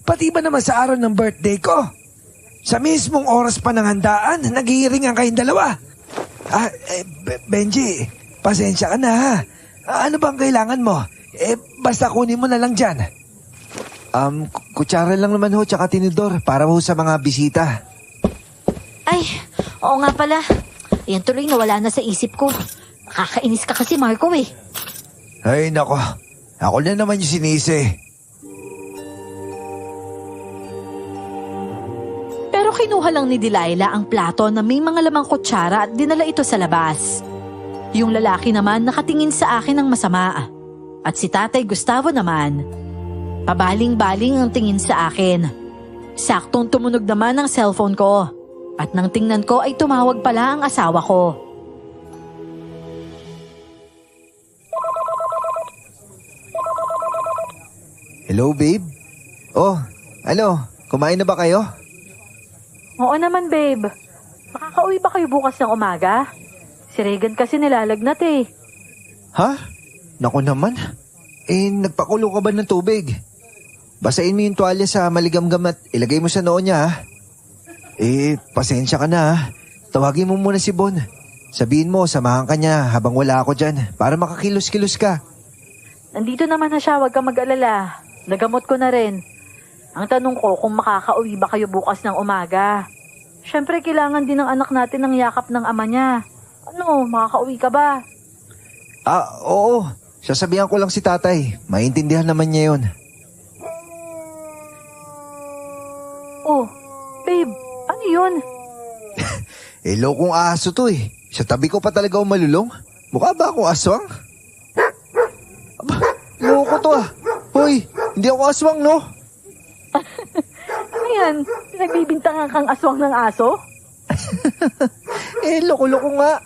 Pati ba naman sa araw ng birthday ko? Sa mismong oras pa ng handaan, naghihiringan kayong dalawa. Benji, pasensya ka na ha. Ano bang kailangan mo? Basta kunin mo na lang dyan. Kutsara lang naman ho, tsaka tinidor para ho sa mga bisita. Ay, oo nga pala. Yan tuloy nawala na sa isip ko. Nakakainis ka kasi, Marco eh. Ay, nako. Ako na naman yung sinisi. Pero kinuha lang ni Delilah ang plato na may mga lamang kutsara at dinala ito sa labas. Yung lalaki naman nakatingin sa akin ng masama. At si Tatay Gustavo naman, pabaling-baling ang tingin sa akin. Saktong tumunog naman ang cellphone ko. At nang tingnan ko ay tumawag pala ang asawa ko. Hello, babe? Oh, ano? Kumain na ba kayo? Oo naman, babe. Makakauwi ba kayo bukas ng umaga? Si Regan kasi nilalagnat eh. Ha? Naku naman. Nagpakulo ka ba ng tubig? Basain mo yung tuwalya sa maligamgam at ilagay mo sa noo niya, ha? Pasensya ka na, ha? Tawagin mo muna si Bon. Sabihin mo, samahan ka niya habang wala ako dyan para makakilos-kilos ka. Nandito naman na siya, huwag ka mag-alala. Nagamot ko na rin. Ang tanong ko kung makakauwi ba kayo bukas ng umaga. Siyempre, kailangan din ng anak natin ng yakap ng ama niya. Ano, makakauwi ka ba? Oo. Sasabihan ko lang si tatay. Maintindihan naman niya yun. Oh, babe, ano yun? Lokong aso to eh. Sa tabi ko pa talaga ako malulong. Mukha ba akong aswang? Aba, loko to ah. Hoy, hindi ako aswang, no? Ano yan? Nagbibintangan kang aswang ng aso? Loko-loko nga.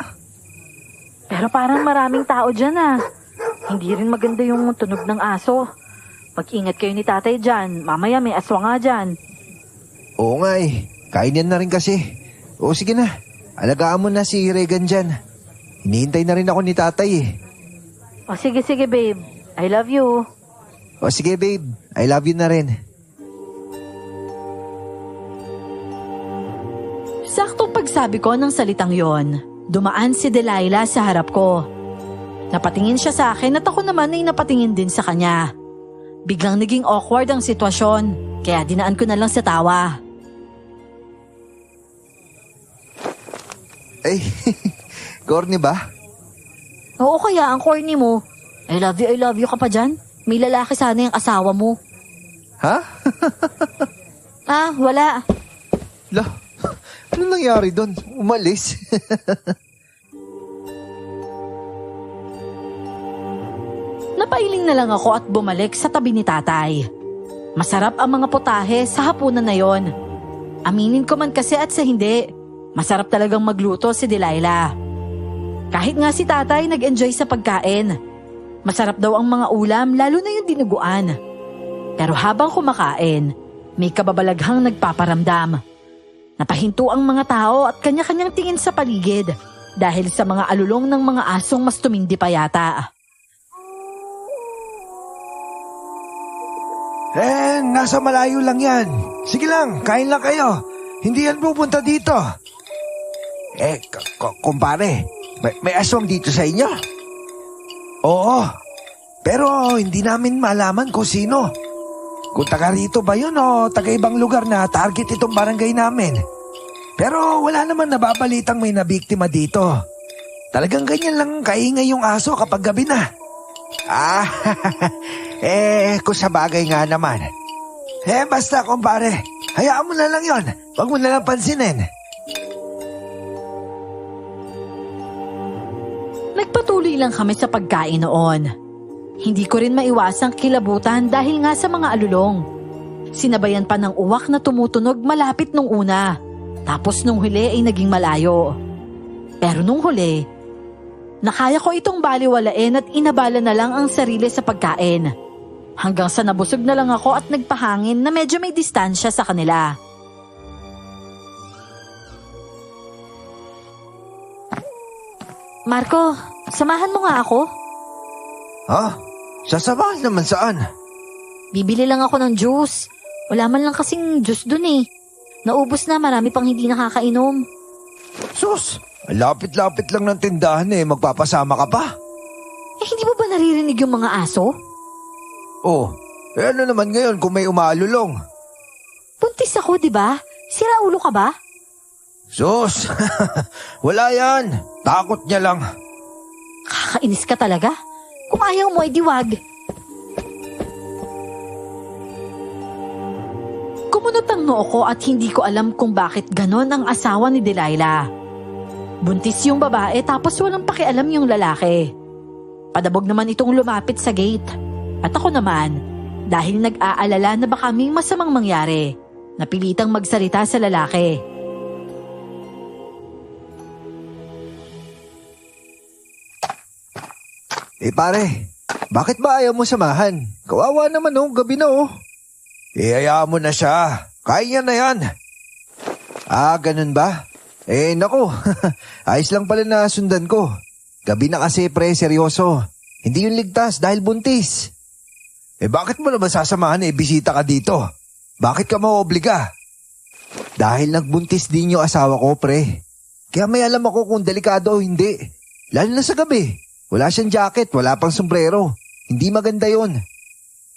Pero parang maraming tao dyan ah. Hindi rin maganda yung tunog ng aso. Mag-ingat kayo ni tatay dyan. Mamaya may aswang nga dyan. Oo nga eh. Kainin na rin kasi. O sige na. Alagaan mo na si Regan dyan. Hinihintay na rin ako ni tatay eh. O sige babe. I love you. O sige babe. I love you na rin. Saktong pagsabi ko ng salitang yon, dumaan si Delilah sa harap ko. Napatingin siya sa akin at ako naman ay napatingin din sa kanya. Biglang naging awkward ang sitwasyon, kaya dinaan ko na lang sa tawa. Ay, corny ba? Oo, kaya ang corny mo. I love you ka pa dyan. May lalaki sana yung asawa mo. Ha? Wala. Lah, ano nangyari doon? Umalis? Napailing na lang ako at bumalik sa tabi ni tatay. Masarap ang mga putahe sa hapunan na yon. Aminin ko man kasi at sa hindi, masarap talagang magluto si Delilah. Kahit nga si tatay nag-enjoy sa pagkain. Masarap daw ang mga ulam, lalo na yung dinuguan. Pero habang kumakain, may kababalaghang nagpaparamdam. Napahinto ang mga tao at kanya-kanyang tingin sa paligid dahil sa mga alulong ng mga asong mas tumindi pa yata. Nasa malayo lang yan. Sige lang, kain lang kayo. Hindi yan pupunta dito. Kumpare, may aswang dito sa inyo? Oo, pero hindi namin malaman kung sino. Kung taga rito ba yun o taga ibang lugar na target itong barangay namin. Pero wala naman nababalitang may nabiktima dito. Talagang ganyan lang kaingay yung aso kapag gabi na. Ah, kung sa bagay nga naman. Basta kumpare, hayaan mo na lang yon. Huwag mo na lang pansinin. Nagpatuloy lang kami sa pagkain noon. Hindi ko rin maiwasang kilabutan dahil nga sa mga alulong. Sinabayan pa ng uwak na tumutunog malapit nung una. Tapos nung huli ay naging malayo. Pero nung huli, nakaya ko itong baliwalain at inabala na lang ang sarili sa pagkain. Hanggang sa nabusog na lang ako at nagpahangin na medyo may distansya sa kanila. Marco, samahan mo nga ako. Ha? Sasamahan naman saan? Bibili lang ako ng juice. Wala man lang kasing juice dun eh. Naubos na, marami pang hindi nakakainom. Sus, lapit-lapit lang ng tindahan magpapasama ka pa. Hindi mo ba naririnig yung mga aso? Oh, ano naman ngayon kung may umaalulong? Buntis ako, di ba? Sira ulo ka ba? Sus, wala yan. Takot niya lang. Kakainis ka talaga. Kung ayaw mo, ay diwag. Kumunot ang noo ko at hindi ko alam kung bakit ganon ang asawa ni Delilah. Buntis yung babae tapos walang pakialam yung lalaki. Padabog naman itong lumapit sa gate. At ako naman, dahil nag-aalala na baka may masamang mangyari, napilitang magsalita sa lalaki. Pare, bakit ba ayaw mo samahan? Kawawa naman gabi na hayaan mo na siya. Kaya na yan. Ah, ganun ba? Naku, ayos lang pala na sundan ko. Gabi na kasi seryoso. Hindi yung ligtas dahil buntis. Bakit mo naman sasamahan bisita ka dito? Bakit ka maobliga? Dahil nagbuntis din yung asawa ko, pre. Kaya may alam ako kung delikado o hindi. Lalo na sa gabi. Wala siyang jacket, wala pang sombrero. Hindi maganda yon.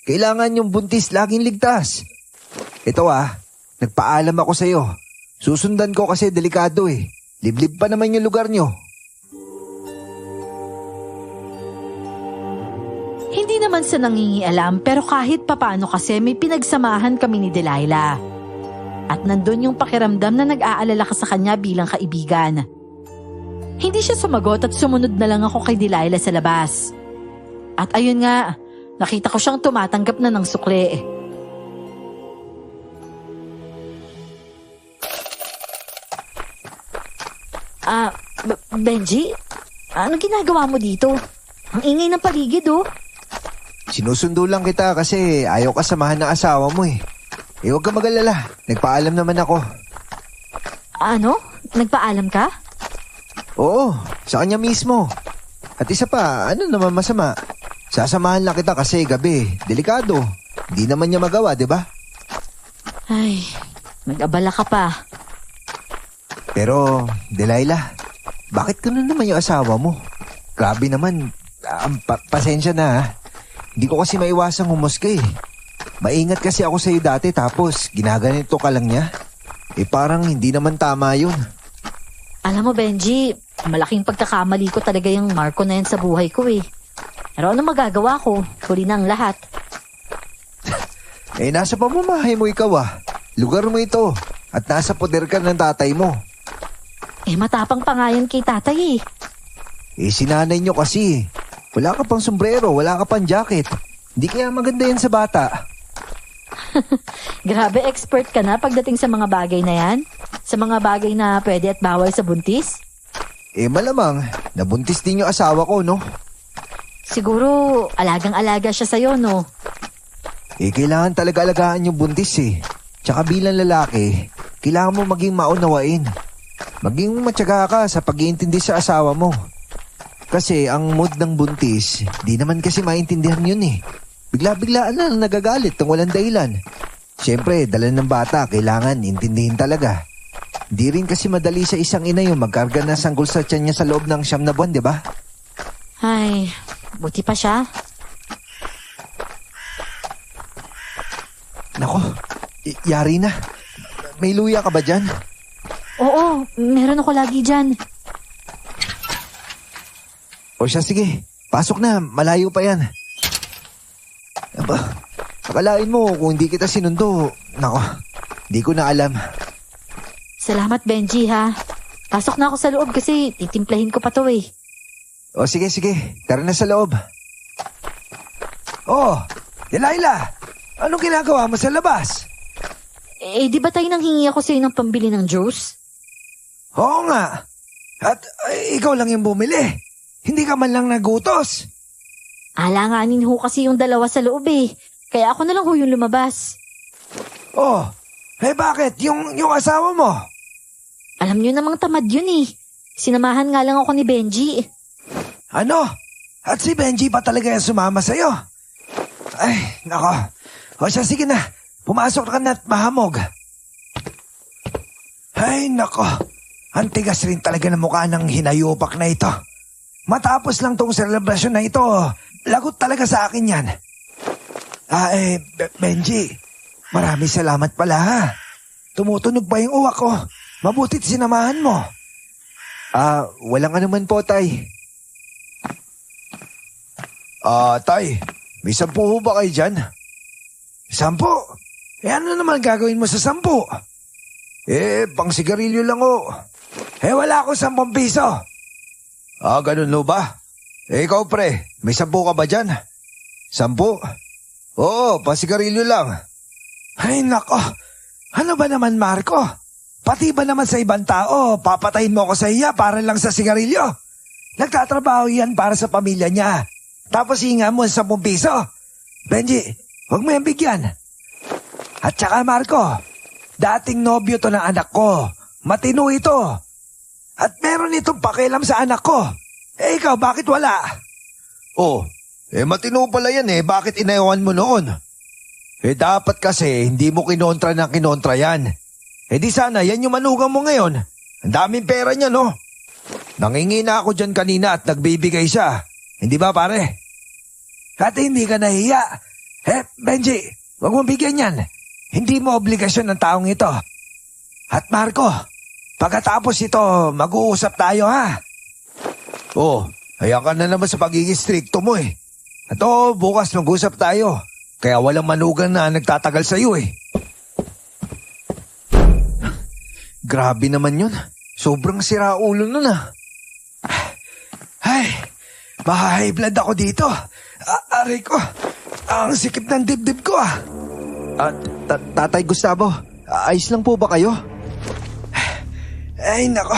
Kailangan yung buntis laging ligtas. Ito nagpaalam ako sa'yo. Susundan ko kasi delikado Liblib pa naman yung lugar nyo. Hindi naman sa nangingialam pero kahit papano kasi may pinagsamahan kami ni Delilah. At nandun yung pakiramdam na nag-aalala ka sa kanya bilang kaibigan. Hindi siya sumagot at sumunod na lang ako kay Delilah sa labas. At ayun nga, nakita ko siyang tumatanggap na ng sukli. Benji? Ano ginagawa mo dito? Ang ingay ng paligid Sinusundo lang kita kasi ayaw ka samahan ng asawa mo huwag ka mag-alala. Nagpaalam naman ako. Ano? Nagpaalam ka? Oo, sa kanya mismo. At isa pa, ano naman masama? Sasamahan lang kita kasi gabi. Delikado. Hindi naman niya magawa, di ba? Ay, nag-abala ka pa. Pero, Delilah, bakit ganun naman yung asawa mo? Grabe naman. Pasensya na Hindi ko kasi maiwasang humusga Maingat kasi ako sa'yo dati tapos ginaganito ka lang niya. Parang hindi naman tama yun. Alam mo, Benji, malaking pagkakamali ko talaga yung Marco na yan sa buhay ko Pero ano magagawa ko? Huli na ang lahat. Nasa pamamahay mo ikaw Lugar mo ito. At nasa poder ka ng tatay mo. Matapang pa nga yan kay tatay Sinanay nyo kasi. Wala ka pang sombrero, wala ka pang jacket. Hindi kaya maganda yan sa bata. Grabe, expert ka na pagdating sa mga bagay na yan? Sa mga bagay na pwede at bawal sa buntis? Malamang, nabuntis din yung asawa ko, no? Siguro, alagang-alaga siya sa'yo, no? Kailangan talaga alagaan yung buntis Tsaka bilang lalaki, kailangan mo maging maunawain. Maging matyaga ka sa pag-iintindi sa asawa mo. Kasi ang mood ng buntis, di naman kasi maintindihan yun Bigla-biglaan na nagagalit ng walang dahilan. Siyempre, dala ng bata, kailangan intindihin talaga. Di rin kasi madali sa isang ina yung magkarga na sanggol sa tiyan niya sa loob ng 9 na buwan, di ba? Ay, Buti pa siya. Nako, yari na. May luya ka ba dyan? Oo, meron ako lagi dyan. O siya, sige. Pasok na, malayo pa yan. Aba, akalain mo kung hindi kita sinundo. Nako, di ko na alam. Salamat, Benji, ha? Pasok na ako sa loob kasi titimplahin ko pa to eh. O sige, tara na sa loob. Oh, Delilah, anong ginagawa mo sa labas? Di ba tayo nanghingi ako sa'yo ng pambili ng juice? Oo nga. At ikaw lang yung bumili. Hindi ka man lang nagutos. Alanganin ho kasi yung dalawa sa loob eh. Kaya ako na lang ho yung lumabas. Oh, bakit? Yung asawa mo? Alam nyo namang tamad yun eh. Sinamahan nga lang ako ni Benji. Ano? At si Benji pa talaga yung sumama sa'yo? Ay, nako. O siya, sige na. Pumasok ka na at mahamog. Ay, nako. Ang tigas rin talaga ng mukha ng hinayupak na ito. Matapos lang tong selebrasyon na ito, lagot talaga sa akin yan. Benji, maraming salamat pala ha. Tumutunog pa yung uwak ko. Mabutit sinamahan mo. Walang anuman po, Tay. Tay, may 10 ho ba kayo dyan? 10? Ano naman gagawin mo sa 10? Pang sigarilyo lang ho. Wala akong 10 piso. Ganun ho ba? Ikaw pre, may 10 ka ba dyan? 10? Oo, pang sigarilyo lang. Ay nako, ano ba naman Marco? Pati ba naman sa ibang tao, papatayin mo ako sa iya para lang sa sigarilyo? Nagtatrabaho yan para sa pamilya niya. Tapos hinga mo ang 10 piso. Benji, huwag mo yan bigyan. At saka Marco, dating nobyo to ng anak ko. Matino ito. At meron itong pakialam sa anak ko. Ikaw, bakit wala? Matino pala yan bakit inayawan mo noon? Dapat kasi hindi mo kinontra ng kinontra yan. Di sana yan yung manugang mo ngayon. Ang daming pera niya, no? Nangingi na ako dyan kanina at nagbibigay siya. Hindi ba pare? At hindi ka nahiya. Benji, huwag mong bigyan yan. Hindi mo obligasyon ng taong ito. At Marco, pagkatapos ito, mag-uusap tayo ha. Hayaan ka na naman sa pagiging stricto mo At bukas mag-usap tayo. Kaya walang manugang na nagtatagal sa iyo Grabe naman yun. Sobrang siraulo nun Ay, maha-high blood ako dito. Aray ko, ang sikip ng dibdib ko Tatay Gustavo, ayos lang po ba kayo? Ay nako,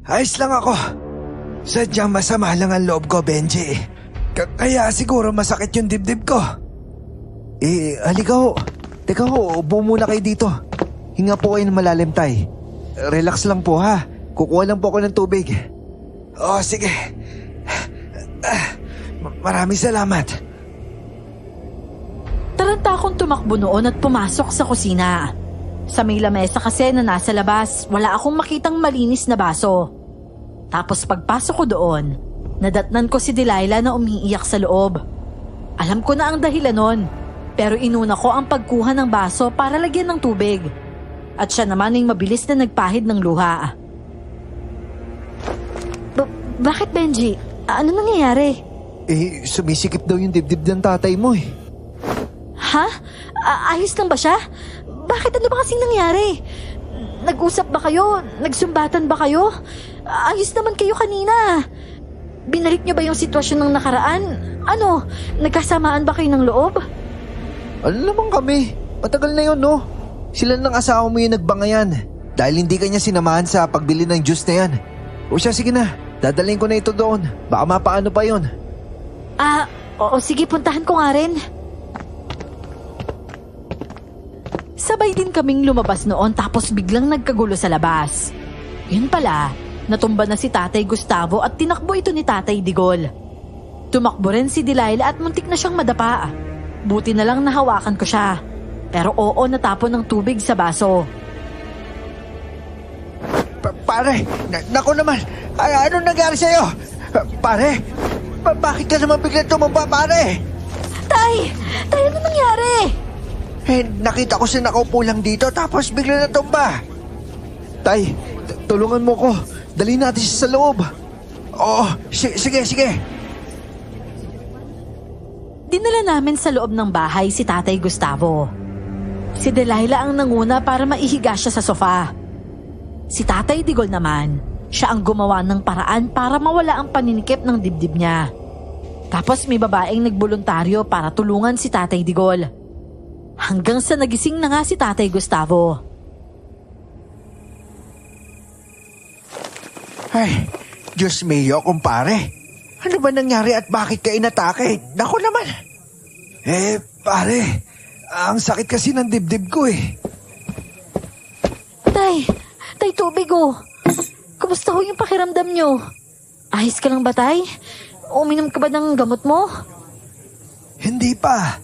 ayos lang ako. Sadyang masama lang ang loob ko, Benji. Kaya siguro masakit yung dibdib ko. Halika ho. Teka ho, upo muna kayo dito. Hinga po kayo ng malalim, Tay. Relax lang po ha. Kukuha lang po ako ng tubig. Sige. Maraming salamat. Taranta akong tumakbo noon at pumasok sa kusina. Sa may lamesa kasi na nasa labas, wala akong makitang malinis na baso. Tapos pagpasok ko doon, nadatnan ko si Delilah na umiiyak sa loob. Alam ko na ang dahilan nun, pero inuna ko ang pagkuha ng baso para lagyan ng tubig. At siya naman ay mabilis na nagpahid ng luha. Bakit Benji? Ano nangyayari? Sumisikip daw yung dibdib ng tatay mo Ha? Ayos lang ba siya? Bakit ano ba kasing nangyari? Nag-usap ba kayo? Nagsumbatan ba kayo? Ayos naman kayo kanina. Binalik niyo ba yung sitwasyon ng nakaraan? Ano? Nagkasamaan ba kayo ng loob? Ano naman kami? Matagal na yun, no? Sila ng asawa mo yung nagbangayan. Dahil hindi kanya sinamahan sa pagbili ng juice na yan. O siya, sige na. Dadalhin ko na ito doon. Baka mapaano pa yun. Oo, sige, puntahan ko nga rin. Sabay din kaming lumabas noon tapos biglang nagkagulo sa labas. Yun pala, natumba na si Tatay Gustavo at tinakbo ito ni Tatay Digol. Tumakbo rin si Delilah at muntik na siyang madapa. Buti na lang nahawakan ko siya. Pero natapon ng tubig sa baso. Pare, naku naman. Ano nangyari sa'yo? Pare, Bakit ka naman biglang tumamba, pare? Tay! Tay, ano nangyari? Nakita ko siya nakaupo lang dito tapos bigla natumba. Tay, tulungan mo ko. Dali natin siya sa loob. Oo, sige. Dinala namin sa loob ng bahay si Tatay Gustavo. Si Delilah ang nanguna para maihiga siya sa sofa. Si Tatay Digol naman, siya ang gumawa ng paraan para mawala ang paninikip ng dibdib niya. Tapos may babaeng nagboluntaryo para tulungan si Tatay Digol. Hanggang sa nagising na nga si Tatay Gustavo. Ay, Diyos mio, kumpare. Ano ba nangyari at bakit ka inatake? Naku naman. Pare, ang sakit kasi ng dibdib ko eh. Tay, tubig oh. Kumusta ho yung pakiramdam nyo? Ayos ka lang ba, Tay? Uminom ka ba ng gamot mo? Hindi pa.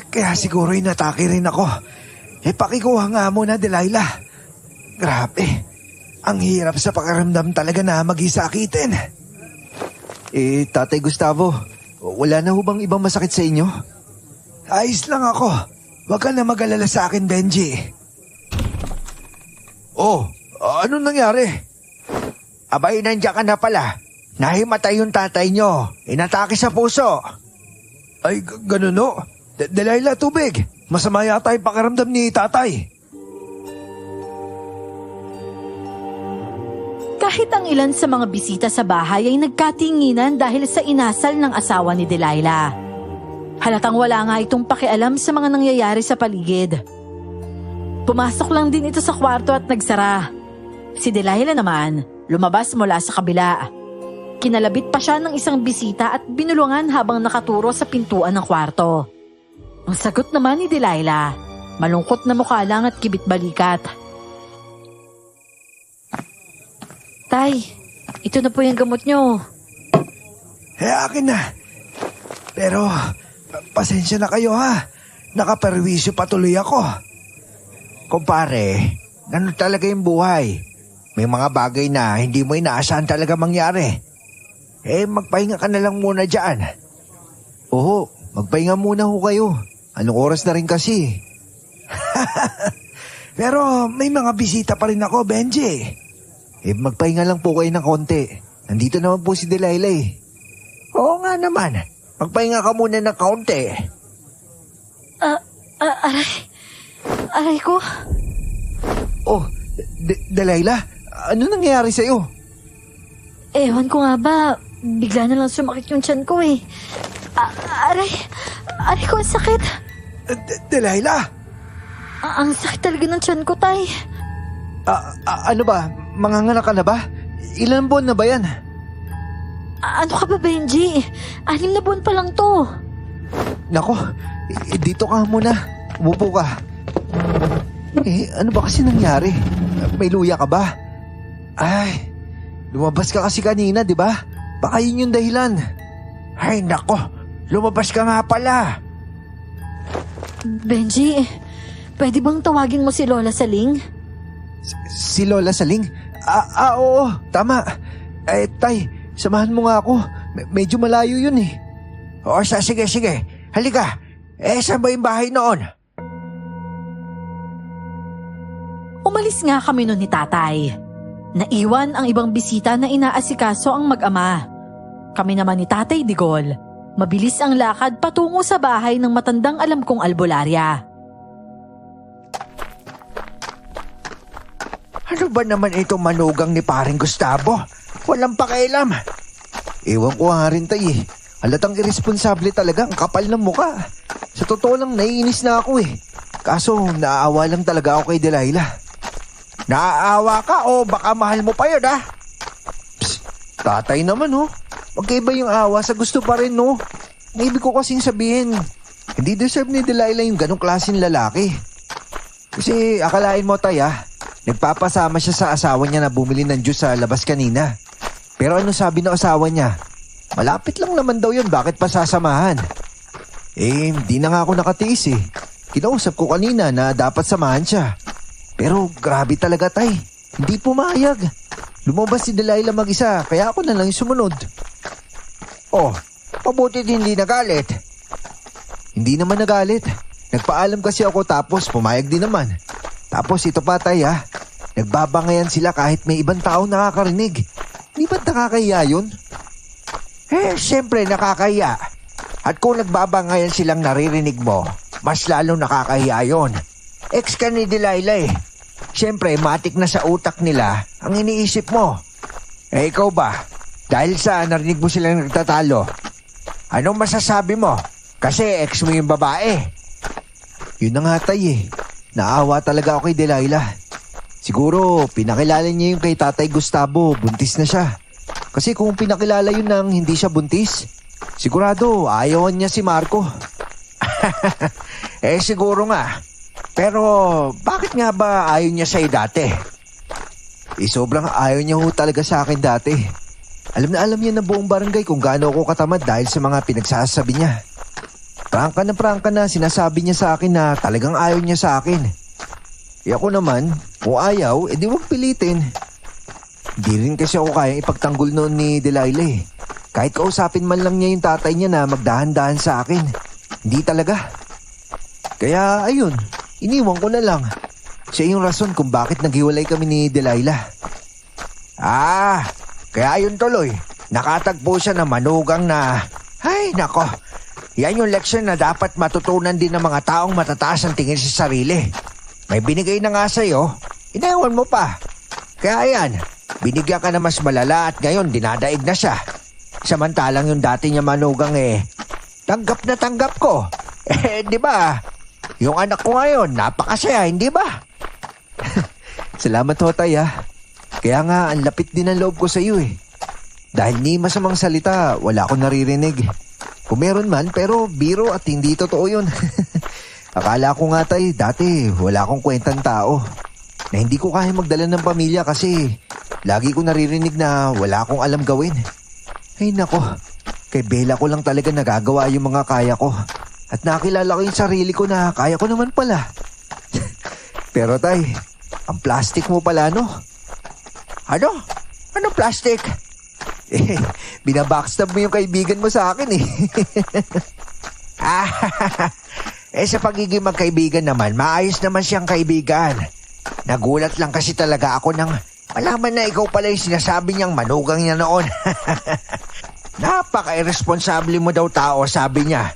Kaya siguro inatake rin ako. Pakikuha nga muna, Delilah. Grabe. Ang hirap sa pakiramdam talaga na mag-isakitin. Tatay Gustavo, wala na ho bang ibang masakit sa inyo? Ayos lang ako. Huwag ka na mag-alala sa akin, Benji. Oh, ano nangyari? Abay, nandiyan ka na pala. Nahimatay yung tatay nyo. Inatake sa puso. Ay, ganun no? Delilah, tubig. Masama yata yung pakiramdam ni tatay. Kahit ang ilan sa mga bisita sa bahay ay nagkatinginan dahil sa inasal ng asawa ni Delilah. Halatang wala nga itong pakialam sa mga nangyayari sa paligid. Pumasok lang din ito sa kwarto at nagsara. Si Delilah naman, lumabas mula sa kabila. Kinalabit pa siya ng isang bisita at binulungan habang nakaturo sa pintuan ng kwarto. Ang sagot naman ni Delilah, malungkot na mukha lang at kibit balikat. Tay, ito na po yung gamot nyo. Akin na. Pero, pasensya na kayo ha. Nakaperwisyo patuloy ako. Kumpare, ganun talaga yung buhay. May mga bagay na hindi mo inaasahan talaga mangyari. Magpahinga ka na lang muna dyan. Oo, magpahinga muna ho kayo. Anong oras na rin kasi? Pero may mga bisita pa rin ako, Benji. Magpahinga lang po kayo ng konti. Nandito naman po si Delilah eh. Oo nga naman. Magpahinga ka muna ng kaunti. Aray ko. Oh, Delilah, ano nangyayari sa'yo? Ewan ko nga ba, bigla na lang sumakit yung tiyan ko eh. Aray ko, ang sakit. Delilah! Ang sakit talaga ng tiyan ko, Tay. Ano ba? Manganganak ka na ba? Ilan buwan na ba yan? Ano ka ba, Benji? 6 na buwan pa lang to. Nako, dito ka muna. Umupo ka. Ano ba kasi nangyari? May luya ka ba? Ay, lumabas ka kasi kanina, di ba? Baka yun yung dahilan. Ay nako, lumabas ka nga pala. Benji, pwede bang tawagin mo si Lola Saling? Si Lola Saling? Oo, tama. Tay, samahan mo nga ako. Medyo malayo yun eh. O sige. Halika. Saan ba yung bahay noon? Umalis nga kami noon ni Tatay. Naiwan ang ibang bisita na inaasikaso ang mag-ama. Kami naman ni Tatay Digol, mabilis ang lakad patungo sa bahay ng matandang alam kong albularya. Ano ba naman itong manugang ni paring Gustavo? Walang pakialam. Ewan ko nga rin, Tay eh. Halatang irresponsable talaga, ang kapal ng muka. Sa totoo lang, naiinis na ako eh. Kaso, naaawa lang talaga ako kay Delilah. Naaawa ka o baka mahal mo pa yun ah? Psst, tatay naman oh. Magkaiba yung awa sa gusto pa rin no. Ang ibig ko kasing sabihin, hindi deserve ni Delilah yung ganong klaseng lalaki. Kasi akalain mo, Tay nagpapasama siya sa asawa niya na bumili ng juice sa labas kanina. Pero ano sabi ng asawa niya? Malapit lang naman daw yun, bakit pa sasamahan? Hindi na nga ako nakatiis eh. Kinausap ko kanina na dapat samahan siya. Pero grabe talaga, Tay. Hindi pumayag. Lumabas si Delilah mag-isa, kaya ako na lang yung sumunod. Oh, mabuti hindi nagalit. Hindi naman nagalit. Nagpaalam kasi ako tapos pumayag din naman. Tapos ito pa tay ha, nagbabangayan sila kahit may ibang tao nakakarinig. Di ba't nakakahiya yun? Siyempre nakakahiya. At kung nagbabangayan silang naririnig mo, mas lalong nakakahiya yun. Ex ka ni Delilah eh. Siyempre, matik na sa utak nila ang iniisip mo. Ikaw ba? Dahil sa narinig mo silang nagtatalo, anong masasabi mo? Kasi ex mo yung babae. Yun na nga tay eh. Naawa talaga ako kay Delilah. Siguro pinakilala niya yung kay Tatay Gustavo, buntis na siya. Kasi kung pinakilala yun nang hindi siya buntis, sigurado ayawan niya si Marco. Siguro nga. Pero bakit nga ba ayaw niya sa'yo dati? Sobrang ayaw niya ho talaga sa akin dati. Alam na alam niya ng buong barangay kung gaano ako katamad dahil sa mga pinagsasabi niya. Prangka na sinasabi niya sa akin na talagang ayaw niya sa akin. Ako naman, kung ayaw, edi huwag pilitin. Di rin kasi ako kayang ipagtanggol noon ni Delilah eh. Kahit kausapin man lang niya yung tatay niya na magdahan-dahan sa akin. Hindi talaga. Kaya ayun, iniwan ko na lang. Siya yung rason kung bakit naghiwalay kami ni Delilah. Kaya ayun tuloy. Nakatagpo siya na manugang na... Ay, nako. Yan yung leksyon na dapat matutunan din ng mga taong matataas ang tingin sa sarili. May binigay na nga sa'yo, inawan mo pa. Kaya yan, binigyan ka na mas malala at ngayon dinadaig na siya. Samantalang yung dati niya manugang tanggap na tanggap ko. Di ba? Yung anak ko ngayon, napakasaya, hindi ba? Salamat ho tay ha. Kaya nga ang lapit din ang loob ko sa iyo eh. Dahil ni masamang salita, wala akong naririnig. Kung meron man, pero biro at hindi totoo yun. Akala ko nga tay, dati wala akong kwentang tao. Na hindi ko kaya magdala ng pamilya kasi lagi ko naririnig na wala akong alam gawin. Ay nako, kay Bella ko lang talaga nagagawa yung mga kaya ko. At nakilala ko yung sarili ko na kaya ko naman pala. Pero tay, ang plastic mo pala no? Ano? Ano plastic? Binabackstab mo yung kaibigan mo sa akin eh. Sa pagiging magkaibigan naman, maayos naman siyang kaibigan. Nagulat lang kasi talaga ako nang malaman na ikaw pala yung sinasabi niyang manugang niya noon. Napaka-irresponsable mo daw tao, sabi niya.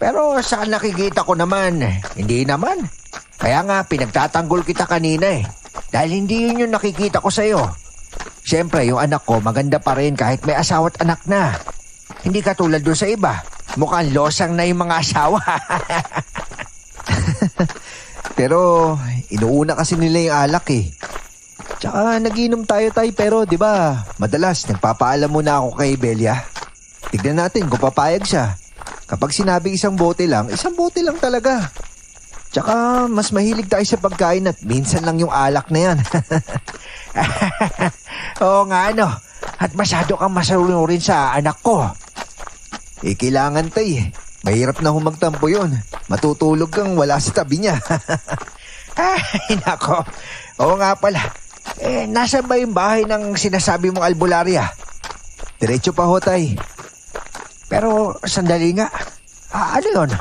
Pero sa nakikita ko naman, hindi naman. Kaya nga pinagtatanggol kita kanina eh. Dahil hindi yun yung nakikita ko sa'yo. Siyempre, yung anak ko maganda pa rin kahit may asawa at anak na. Hindi katulad doon sa iba. Mukhang losang na yung mga asawa. Pero inuuna kasi nila yung alak eh. Tsaka nagiinom tayo pero di ba madalas nagpapaalam muna ako kay Belia. Tignan natin kung papayag siya. Kapag sinabi isang bote lang talaga. Tsaka mas mahilig tayo sa pagkain at minsan lang yung alak na yan. Oo nga ano. At masyado kang masalunurin sa anak ko. Kailangan tay. Mahirap na humagtampo yun. Matutulog kang wala sa tabi niya. Ay, nako. Oo nga pala. Nasaan ba yung bahay ng sinasabi mong albularya? Diretso pa ho tay. Pero sandali nga. Ano yun?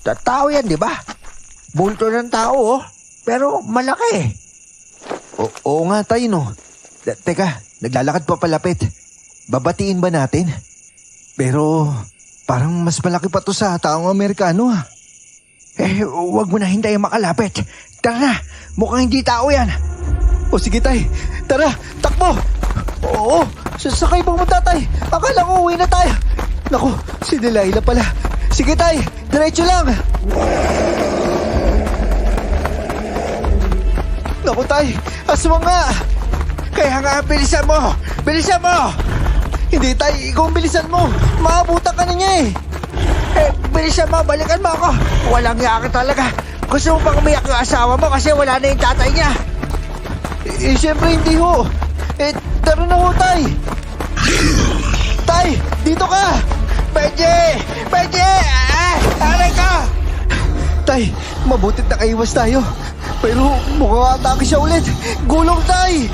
Tao yan, di ba? Bulto ng tao, oh. Pero malaki. Oo nga tay no. Teka, naglalakad pa palapit. Babatiin ba natin? Pero parang mas malaki pa to sa taong Amerikano ha. Wag mo na hintayin makalapit. Tara na, mukhang hindi tao yan. O sige tay, tara, takbo. Oo, sakay bang tatay. Akala ko uwi na tayo. Naku, si Delilah pala. Sige tay, diretso lang. Naku tay, aswang nga. Kaya nga, bilisan mo. Bilisan mo. Hindi tay, ikaw bilisan mo. Maabutan ka na niya eh. Bilisan mo, balikan mo ako. Walang yaka talaga. Gusto mo pang umiyak yung asawa mo kasi wala na yung tatay niya. Siyempre hindi ho. Tara na ho, tay. Tay, dito ka. Benji! Aray ka! Tay, mabutit nakaiwas tayo. Pero mukhang atake siya ulit. Gulong, tay!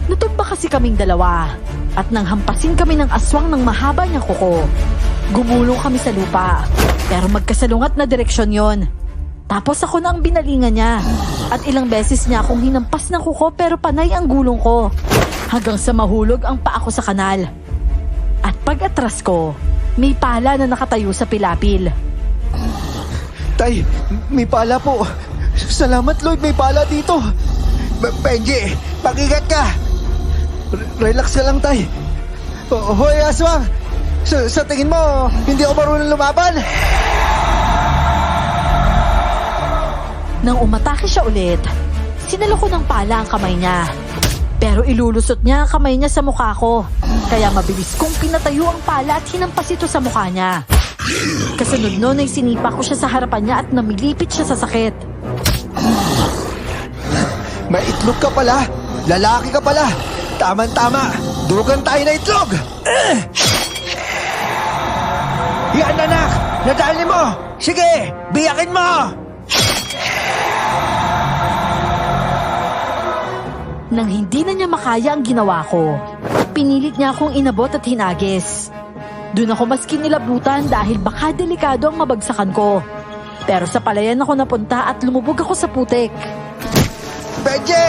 Natumba kasi kaming dalawa at nang hampasin kami ng aswang ng mahaba niyang kuko. Gumulong kami sa lupa, pero magkasalungat na direksyon yon. Tapos ako na ang binalingan niya at ilang beses niya akong hinampas ng kuko pero panay ang gulong ko hanggang sa mahulog ang paa ko sa kanal. At pag-atras ko, may pala na nakatayo sa pilapil. Tay, may pala po. Salamat Lloyd, may pala dito. Benji, mag-ingat ka! Relax ka lang, Tay. Hoy, aswang! Sa tingin mo, hindi ako marunong lumaban? Nang umatake siya ulit, sinalo ko ng pala ang kamay niya. Pero ilulusot niya ang kamay niya sa mukha ko. Kaya mabilis kong pinatayo ang pala at hinampas ito sa mukha niya. Kasunod nun ay sinipa ko siya sa harapan niya at namilipit siya sa sakit. May itlog ka pala. Lalaki ka pala. Tama-tama. Durugan tayo na itlog. Yan anak! Nadali mo! Sige, biyakin mo! Nang hindi na niya makaya ang ginawa ko, pinilit niya akong inabot at hinagis. Doon ako mas kinilabutan dahil baka delikado ang mabagsakan ko. Pero sa palayan ako napunta at lumubog ako sa putik. Benji!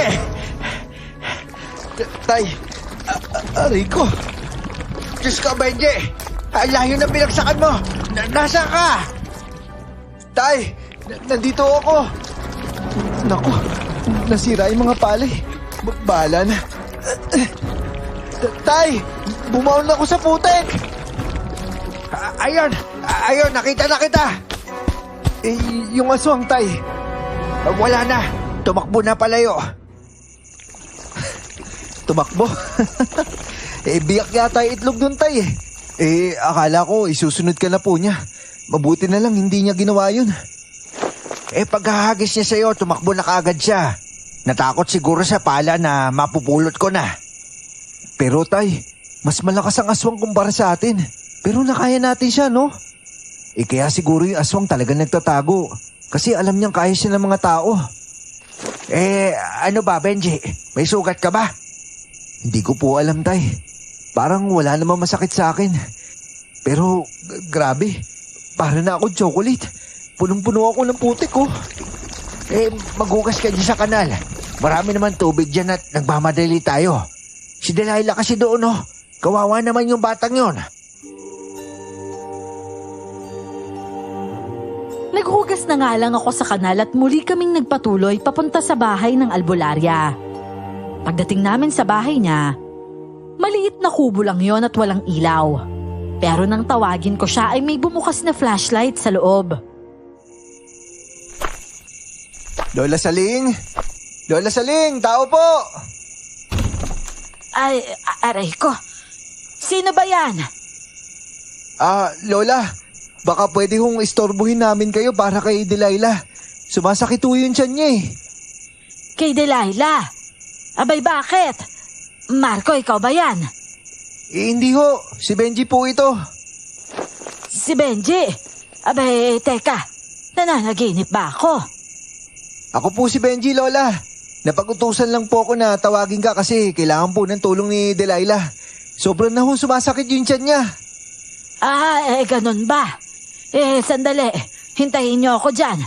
Tay, aray ko. Diyos ka, Benji! Ang layo na pinagsakan mo! Nasaan ka? Tay, nandito ako. Naku, nasira yung mga palay. Bahala na. Tay, bumaon ako sa putik. Ayun, nakita na kita! Eh, yung aswang, Tay. Wala na, tumakbo na palayo. Tumakbo. Biyak yata yung itlog dun, Tay. Akala ko isusunod ka na po niya. Mabuti na lang hindi niya ginawa yun. Paghahagis niya sa'yo, tumakbo na kaagad siya. Natakot siguro sa pala na mapupulot ko na. Pero Tay, mas malakas ang aswang kumpara sa atin. Pero nakaya natin siya, no? Kaya siguro yung aswang talaga nagtatago. Kasi alam niyang kaya siya ng mga tao. Ano ba, Benji? May sugat ka ba? Hindi ko po alam, Tay. Parang wala namang masakit sa akin. Pero, grabe. Para na ako chocolate. Punong-puno ako ng putik, oh. Maghugas ka dyan sa kanal. Marami naman tubig dyan at nagmamadali tayo. Si Delilah kasi doon, oh. Kawawa naman yung batang yon. Naghugas na nga lang ako sa kanal at muli kaming nagpatuloy papunta sa bahay ng albularya. Pagdating namin sa bahay niya, maliit na kubo lang yon at walang ilaw. Pero nang tawagin ko siya ay may bumukas na flashlight sa loob. Lola Saling! Lola Saling! Tao po! Ay, aray ko. Sino ba yan? Lola, baka pwede hong istorbohin namin kayo para kay Delilah. Sumasakit ho yung tiyan niya eh. Kay Delilah. Abay, bakit? Marco, ikaw ba yan? Hindi ho. Si Benji po ito. Si Benji? Abay, teka. Nananaginip ba ako? Ako po si Benji, Lola. Napag-utusan lang po ako na tawagin ka kasi kailangan po ng tulong ni Delilah. Sobrang na ho sumasakit yung tiyan niya. Ganun ba? Sandali. Hintayin niyo ako dyan.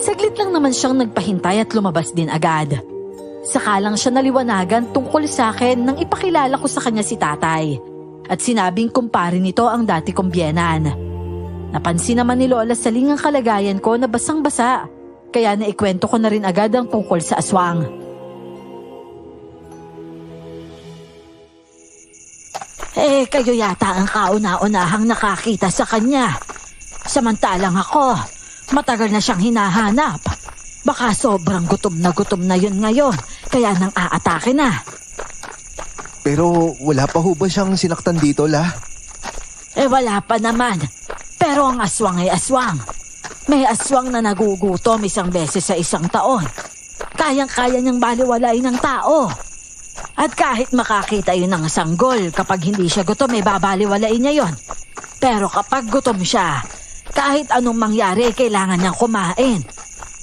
Saglit lang naman siyang nagpahintay at lumabas din agad. Saka lang siya naliwanagan tungkol sa akin nang ipakilala ko sa kanya si tatay. At sinabing kumpare nito ang dati kong biyenan. Napansin naman ni Lola Saling ang kalagayan ko na basang-basa. Kaya naikwento ko na rin agad ang tungkol sa aswang. Kayo yata ang kauna-unahang nakakita sa kanya. Samantalang ako, matagal na siyang hinahanap. Baka sobrang gutom na yun ngayon, kaya nang aatake na. Pero wala pa ho ba siyang sinaktan dito, La? Wala pa naman. Pero ang aswang ay aswang. May aswang na nagugutom isang beses sa isang taon. Kayang-kaya niyang baliwalain ng tao. At kahit makakita yun ng sanggol, kapag hindi siya gutom, babaliwalain niya yon. Pero kapag gutom siya, kahit anong mangyari, kailangan niyang kumain.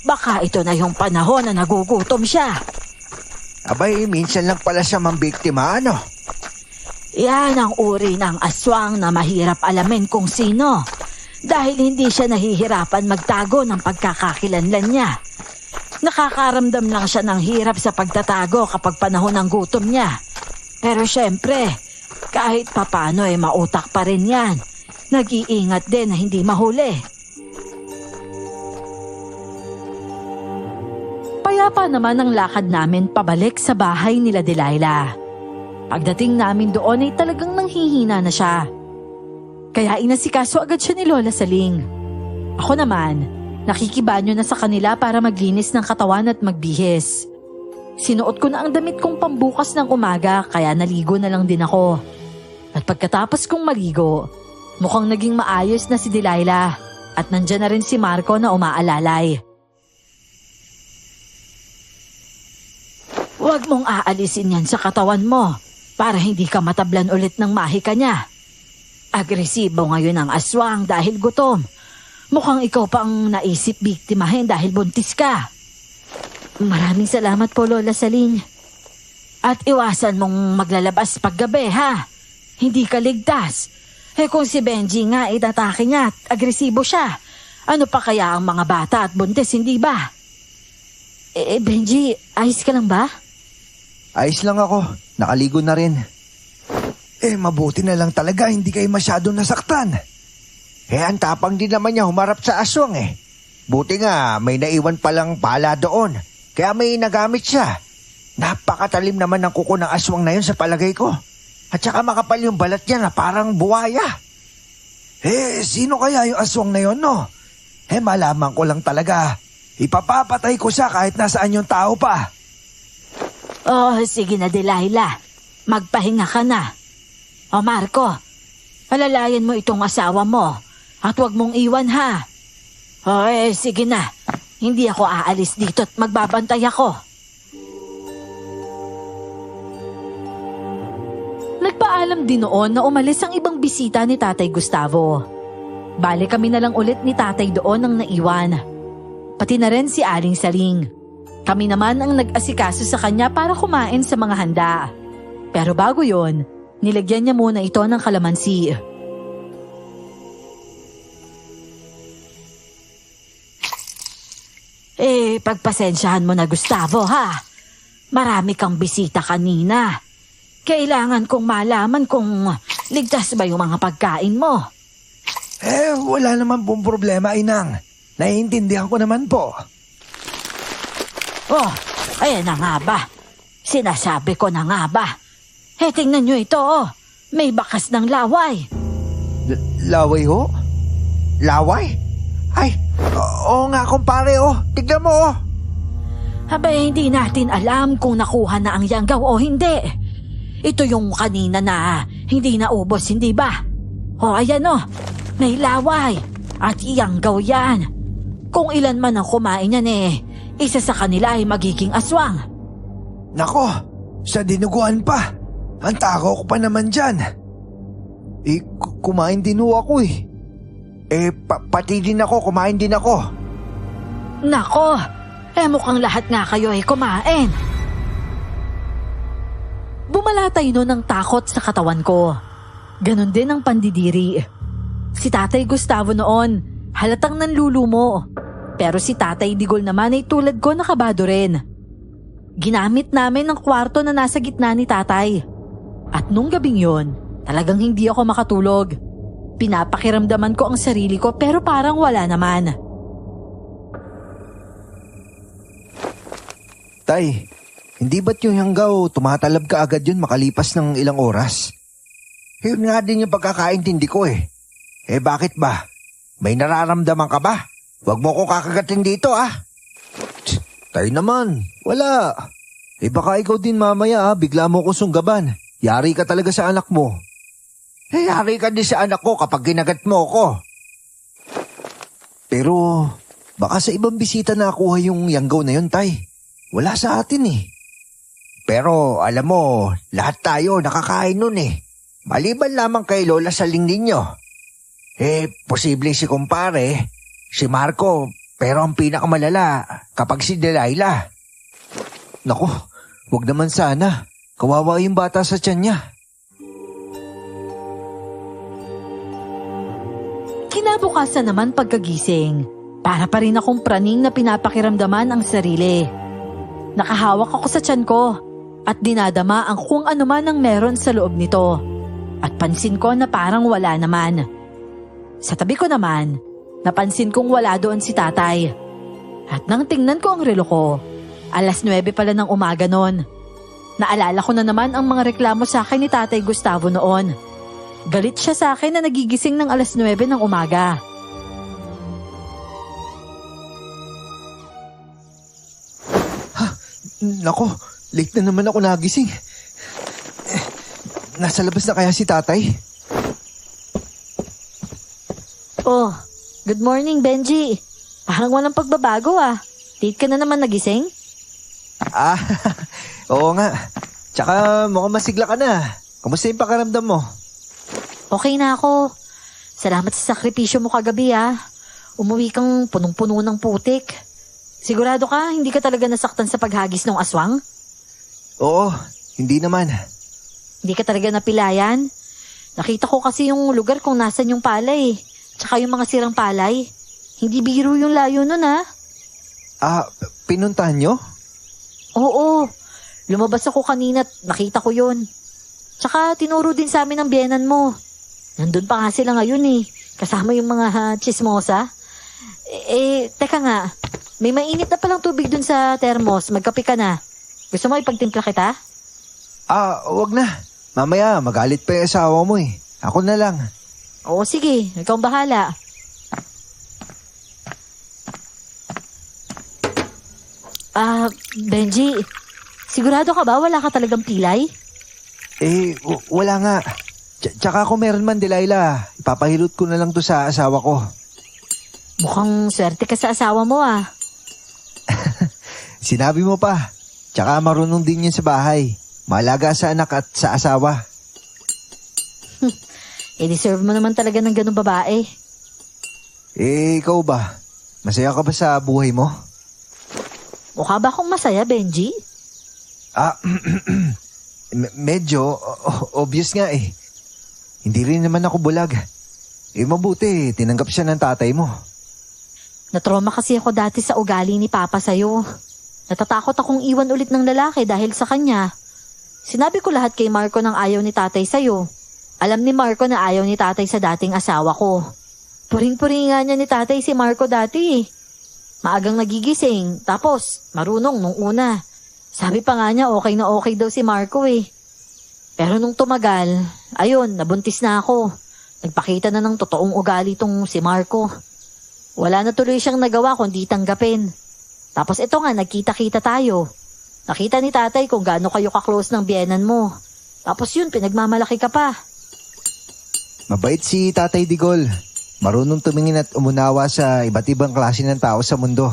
Baka ito na yung panahon na nagugutom siya. Abay, minsan lang pala siya mambiktima, ano? Yan ang uri ng aswang na mahirap alamin kung sino. Dahil hindi siya nahihirapan magtago ng pagkakakilanlan niya. Nakakaramdam lang siya ng hirap sa pagtatago kapag panahon ng gutom niya. Pero syempre, kahit papano mautak pa rin yan. Nag-iingat din na hindi mahuli. Payapa naman ang lakad namin pabalik sa bahay nila Delilah. Pagdating namin doon ay talagang nanghihina na siya. Kaya inasikaso agad siya ni Lola Saling. Ako naman, nakikibanyo na sa kanila para maglinis ng katawan at magbihis. Sinuot ko na ang damit kong pambukas ng umaga kaya naligo na lang din ako. At pagkatapos kong maligo, mukhang naging maayos na si Delilah at nandyan na rin si Marco na umaalalay. Huwag mong aalisin yan sa katawan mo para hindi ka matablan ulit ng mahika niya. Agresibo ngayon ang aswang dahil gutom. Mukhang ikaw pa ang naisip biktimahin dahil buntis ka. Maraming salamat po, Lola Saling. At iwasan mong maglalabas paggabi, ha? Hindi ka ligtas. Kung si Benji nga itatake niya at agresibo siya, ano pa kaya ang mga bata at buntis, hindi ba? Benji, ayos ka lang ba? Ayos lang ako. Nakaligo na rin. Mabuti na lang talaga hindi kayo masyadong nasaktan. Ang tapang din naman niya humarap sa aswang eh. Buti nga, may naiwan palang pala doon. Kaya may nagamit siya. Napakatalim naman ng kuko ng aswang na yun sa palagay ko. At saka makapal yung balat niya na parang buwaya. Sino kaya yung aswang na yun, no? Malaman ko lang talaga. Ipapapatay ko siya kahit nasaan yung tao pa. Oh, sige na Delilah. Magpahinga ka na. O Marco, palalayan mo itong asawa mo at huwag mong iwan, ha? Sige na. Hindi ako aalis dito at magbabantay ako. Nagpaalam din noon na umalis ang ibang bisita ni Tatay Gustavo. Bale kami na lang ulit ni Tatay doon ang naiwan. Pati na rin si Aling Saling. Kami naman ang nag-asikaso sa kanya para kumain sa mga handa. Pero bago yon, nilagyan niya muna ito ng kalamansi. Pagpasensyahan mo na Gustavo, ha? Marami kang bisita kanina. Kailangan kong malaman kung ligtas ba yung mga pagkain mo. Wala naman pong problema, Inang. Naiintindihan ko naman po. Oh, ayan na nga ba? Sinasabi ko na nga ba? Tingnan nyo ito, oh. May bakas ng laway. Laway ho? Laway? Ay, oo nga kumpare, oh. Tignan mo, oh. Abay, hindi natin alam kung nakuha na ang yanggaw o hindi. Ito yung kanina na hindi naubos, hindi ba? O ayan, oh. May laway. At yanggaw yan. Kung ilan man ang kumain yan isa sa kanila ay magiging aswang. Nako, sa dinuguan pa. Ang tako ko pa naman dyan. Kumain din ho ako eh. Pati din ako, kumain din ako. Nako, mukhang lahat nga kayo ay kumain. Bumalatay no ng takot sa katawan ko. Ganon din ang pandidiri. Si Tatay Gustavo noon, halatang nanlulumo. Pero si Tatay Digol naman ay tulad ko nakabado rin. Ginamit namin ang kwarto na nasa gitna ni Tatay. At nung gabing yon, talagang hindi ako makatulog. Pinapakiramdaman ko ang sarili ko pero parang wala naman. Tay, hindi ba't yung hanggaw tumatalab ka agad yun makalipas ng ilang oras? Yun nga din yung pagkakaintindi ko eh. Bakit ba? May nararamdaman ka ba? Huwag mo ko kakagatin dito, ah. Tay naman, wala. Baka ikaw din mamaya bigla mo ko sunggaban. Yari ka talaga sa anak mo. Yari ka din sa anak ko kapag ginagat mo ko. Pero baka sa ibang bisita nakuha yung yanggaw na yun, Tay. Wala sa atin eh. Pero alam mo, lahat tayo nakakain nun eh. Maliban lamang kay Lola Saling ninyo. Posible si kumpare, si Marco, Pero ang pinakamalala, kapag si Delilah. Nako, wag naman sana. Kawawa yung bata sa tiyan niya. Kinabukasan naman pagkagising, para pa rin akong praning na pinapakiramdaman ang sarili. Nakahawak ako sa tiyan ko at dinadama ang kung ano man ang meron sa loob nito. At pansin ko na parang wala naman. Sa tabi ko naman, napansin kong wala doon si tatay. At nang tingnan ko ang relo ko, 9:00 pala ng umaga noon. Naalala ko na naman ang mga reklamo sa akin ni Tatay Gustavo noon. Galit siya sa akin na nagigising ng 9:00 ng umaga. Nako, late na naman ako nagising. Nasa labas na kaya si tatay? Oh, good morning, Benji. Parang walang pagbabago ah. Late ka na naman nagising? Ah, oo nga. Tsaka mukhang masigla ka na. Kamusta yung pakiramdam mo? Okay na ako. Salamat sa sakripisyo mo kagabi ah. Umuwi kang punong-puno ng putik. Sigurado ka, hindi ka talaga nasaktan sa paghagis ng aswang? Oo, hindi naman. Hindi ka talaga napilayan? Nakita ko kasi yung lugar kung nasan yung palay. Tsaka yung mga sirang palay. Hindi biro yung layo nun ah. Ah, pinuntahan nyo? Oo, lumabas ako kanina at nakita ko yun. Tsaka tinuro din sa amin ang biyenan mo. Nandun pa nga sila ngayon eh. Kasama yung mga chismosa. Teka nga. May mainit na palang tubig dun sa thermos. Magkape ka na. Gusto mo ipagtimpla kita? Ah, wag na. Mamaya, magalit pa yung asawa mo eh. Ako na lang. Oo, sige. Ikaw ang bahala. Benji. Sigurado ka ba wala ka talagang pilay? Wala nga. Tsaka kung meron man, Delilah, ipapahilot ko na lang to sa asawa ko. Mukhang swerte ka sa asawa mo ah. Sinabi mo pa. Tsaka marunong din yun sa bahay. Malaga sa anak at sa asawa. Deserve mo naman talaga ng ganung babae. Ikaw ba? Masaya ka ba sa buhay mo? Mukha ba akong masaya, Benji? Medyo obvious nga eh. Hindi rin naman ako bulag. Mabuti, tinanggap siya ng tatay mo. Natroma kasi ako dati sa ugali ni Papa sa'yo. Natatakot akong iwan ulit ng lalaki dahil sa kanya. Sinabi ko lahat kay Marco ng ayaw ni tatay sa'yo. Alam ni Marco na ayaw ni tatay sa dating asawa ko. Puring-puring nga niya ni tatay si Marco dati. Maagang nagigising, tapos marunong nung una. Sabi pa nga niya okay na okay daw si Marco eh. Pero nung tumagal, ayun, nabuntis na ako. Nagpakita na ng totoong ugali tong si Marco. Wala na tuloy siyang nagawa kundi tanggapin. Tapos ito nga, nagkita-kita tayo. Nakita ni tatay kung gaano kayo ka-close ng biyenan mo. Tapos yun, pinagmamalaki ka pa. Mabait si Tatay Digol. Marunong tumingin at umunawa sa iba't ibang klase ng tao sa mundo.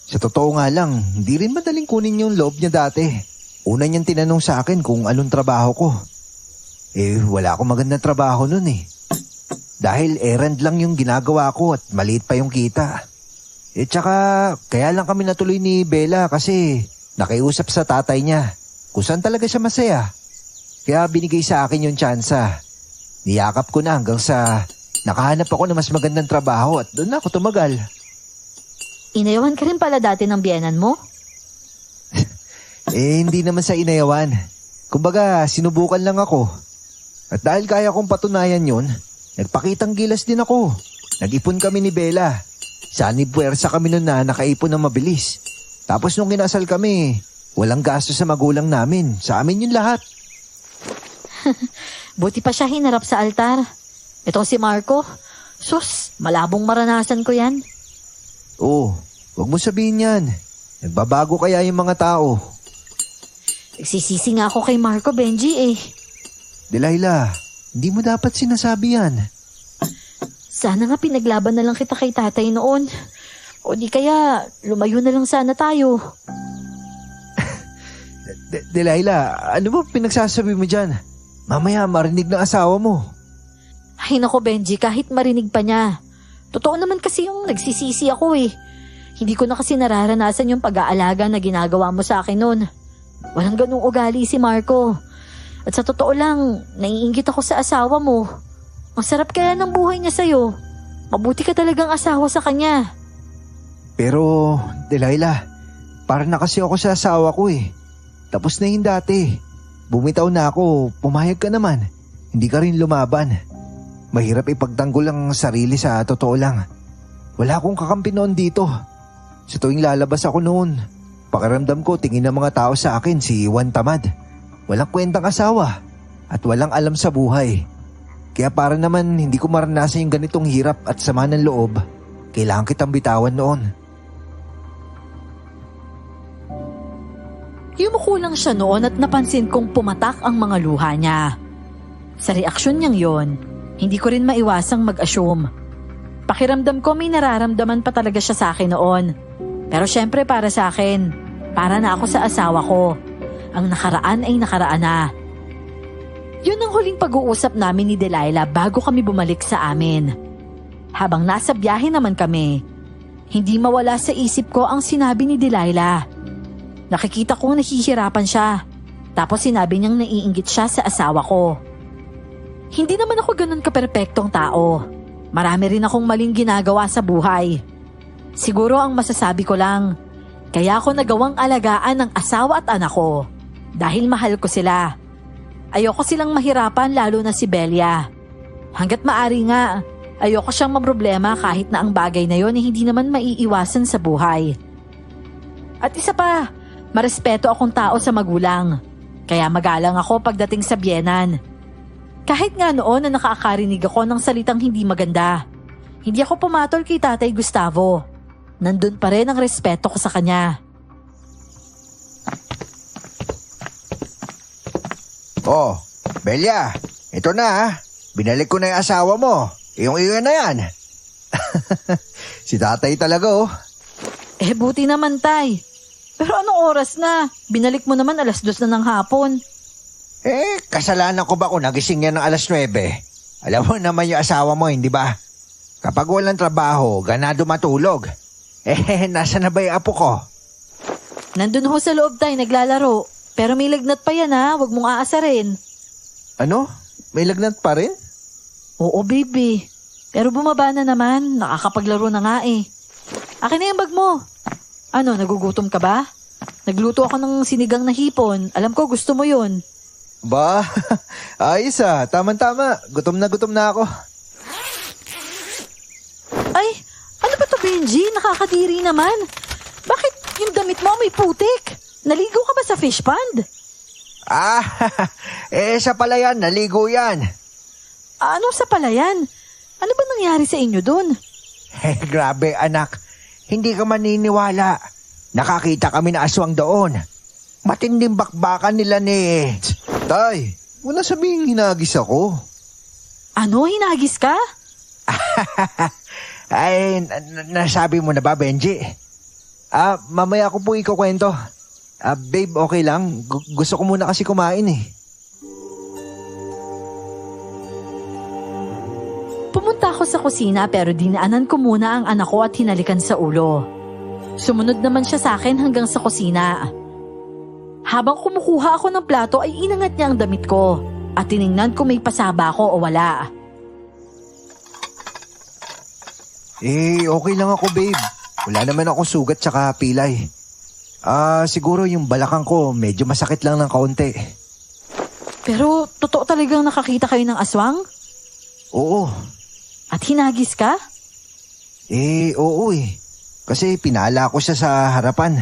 Sa totoo nga lang, hindi rin madaling kunin yung loob niya dati. Una niyang tinanong sa akin kung anong trabaho ko. Wala akong magandang trabaho nun eh. Dahil errand lang yung ginagawa ko at maliit pa yung kita. Tsaka, kaya lang kami natuloy ni Bella kasi nakiusap sa tatay niya kung saan talaga siya masaya. Kaya binigay sa akin yung tsansa. Niyakap ko na hanggang sa nakahanap ako ng mas magandang trabaho at doon ako tumagal. Inayawan ka rin pala dati ng biyenan mo? Hindi naman sa inayawan. Kumbaga, sinubukan lang ako. At dahil kaya kong patunayan yun, nagpakitang gilas din ako. Nag-ipon kami ni Bella. Sani puwersa kami nun na nakaipon ng mabilis. Tapos nung kinasal kami, walang gasto sa magulang namin. Sa amin yun lahat. Buti pa siya hinarap sa altar. Ito si Marco. Sus, malabong maranasan ko yan. Wag mo sabihin yan. Nagbabago kaya yung mga tao. Nagsisisi nga ako kay Marco, Benji eh. Delilah, hindi mo dapat sinasabi yan. Sana nga pinaglaban na lang kita kay tatay noon. O di kaya, lumayo na lang sana tayo. Delilah, ano ba pinagsasabi mo dyan? Mamaya marinig ng asawa mo. Ay nako Benji, kahit marinig pa niya. Totoo naman kasi yung nagsisisi ako eh. Hindi ko na kasi nararanasan yung pag-aalaga na ginagawa mo sa akin noon. Walang ganung ugali si Marco. At sa totoo lang, naiinggit ako sa asawa mo. Ang sarap kaya ng buhay niya sa'yo. Mabuti ka talagang asawa sa kanya. Pero, Delilah, para na kasi ako sa asawa ko eh. Tapos na yung dati. Bumitaw na ako, pumayag ka naman. Hindi ka rin lumaban. Mahirap ipagtanggol ang sarili sa totoo lang. Wala akong kakampi noon dito. Sa tuwing lalabas ako noon, pakiramdam ko tingin ng mga tao sa akin si Juan Tamad. Walang kwentang asawa at walang alam sa buhay. Kaya para naman hindi ko maranasan yung ganitong hirap at sama ng loob, kailangan kitang bitawan noon. Yumuko lang siya noon at napansin kong pumatak ang mga luha niya. Sa reaksyon niyang yon, hindi ko rin maiwasang mag-assume. Pakiramdam ko may nararamdaman pa talaga siya sa akin noon. Pero syempre para sa akin, para na ako sa asawa ko. Ang nakaraan ay nakaraan na. Yun ang huling pag-uusap namin ni Delilah bago kami bumalik sa amin. Habang nasa biyahe naman kami, hindi mawala sa isip ko ang sinabi ni Delilah. Nakikita kong nahihirapan siya. Tapos sinabi niyang naiinggit siya sa asawa ko. Hindi naman ako ganun kaperpektong tao. Marami rin akong maling ginagawa sa buhay. Siguro ang masasabi ko lang, kaya ako nagawang alagaan ng asawa at anak ko. Dahil mahal ko sila. Ayoko silang mahirapan lalo na si Belia. Hanggat maari nga, ayoko siyang maproblema kahit na ang bagay na yon hindi naman maiiwasan sa buhay. At isa pa, marespeto akong tao sa magulang. Kaya magalang ako pagdating sa biyenan. Kahit nga noon na nakakarinig ako ng salitang hindi maganda, hindi ako pumatol kay Tatay Gustavo. Nandun pa rin ang respeto ko sa kanya. Oh, Belia, ito na. Binalik ko na yung asawa mo. Yung iyon na yan. Si tatay talaga oh. Buti naman, Tay. Pero anong oras na? Binalik mo naman 2:00 na ng hapon. Kasalanan ko ba kung nagising yan ng 9:00? Alam mo naman yung asawa mo, hindi ba? Kapag walang trabaho, ganado matulog. Nasa na ba yung apo ko? Nandun ho sa loob, Tay, naglalaro. Pero may lagnat pa yan ha, huwag mong aasarin. Ano? May lagnat pa rin? Oo, baby. Pero bumaba na naman, nakakapaglaro na nga eh. Akin na yung bag mo. Ano, nagugutom ka ba? Nagluto ako ng sinigang na hipon. Alam ko gusto mo yun. Ba, ayos ah. Tama-tama. Gutom na ako. Ay, ano ba to, Benji? Nakakadiri naman. Bakit yung damit mo may putik? Naligo ka ba sa fish pond? Sa palayan, naligo yan. Ano sa palayan? Ano ba nangyari sa inyo dun? Grabe anak, hindi ka maniniwala. Nakakita kami na aswang doon. Matinding bakbakan nila ni... Tay, wala sabihing hinagis ako. Ano, hinagis ka? Ay, nasabi mo na ba, Benji? Mamaya ko po ikukwento. Babe, okay lang. Gusto ko muna kasi kumain eh. Pumunta ako sa kusina pero dinaanan ko muna ang anak ko at hinalikan sa ulo. Sumunod naman siya sa akin hanggang sa kusina. Habang kumukuha ako ng plato ay inangat niya ang damit ko at tiningnan kung may pasaba ako o wala. Okay lang ako, babe. Wala naman ako sugat tsaka pilay. Siguro yung balakang ko medyo masakit lang ng kaunti. Pero totoo talagang nakakita kayo ng aswang? Oo. At hinagis ka? Oo eh. Kasi pinala ko siya sa harapan.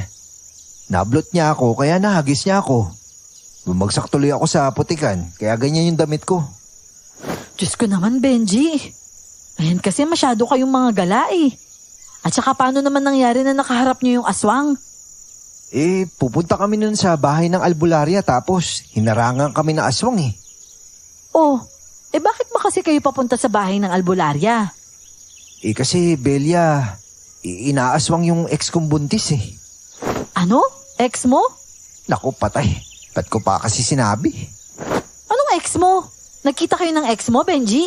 Nablot niya ako kaya nahagis niya ako. Bumagsak tuloy ako sa putikan kaya ganyan yung damit ko. Diyos ko naman, Benji. Ayan kasi masyado kayong mga gala eh. At saka paano naman nangyari na nakaharap niyo yung aswang? Pupunta kami nun sa bahay ng albularya tapos hinarangan kami ng aswang eh. Bakit ba kasi kayo papunta sa bahay ng albularya? Kasi Belia, inaaswang yung ex kong buntis eh. Ano? Ex mo? Naku, patay. Ba't ko pa kasi sinabi? Anong ex mo? Nagkita kayo ng ex mo, Benji?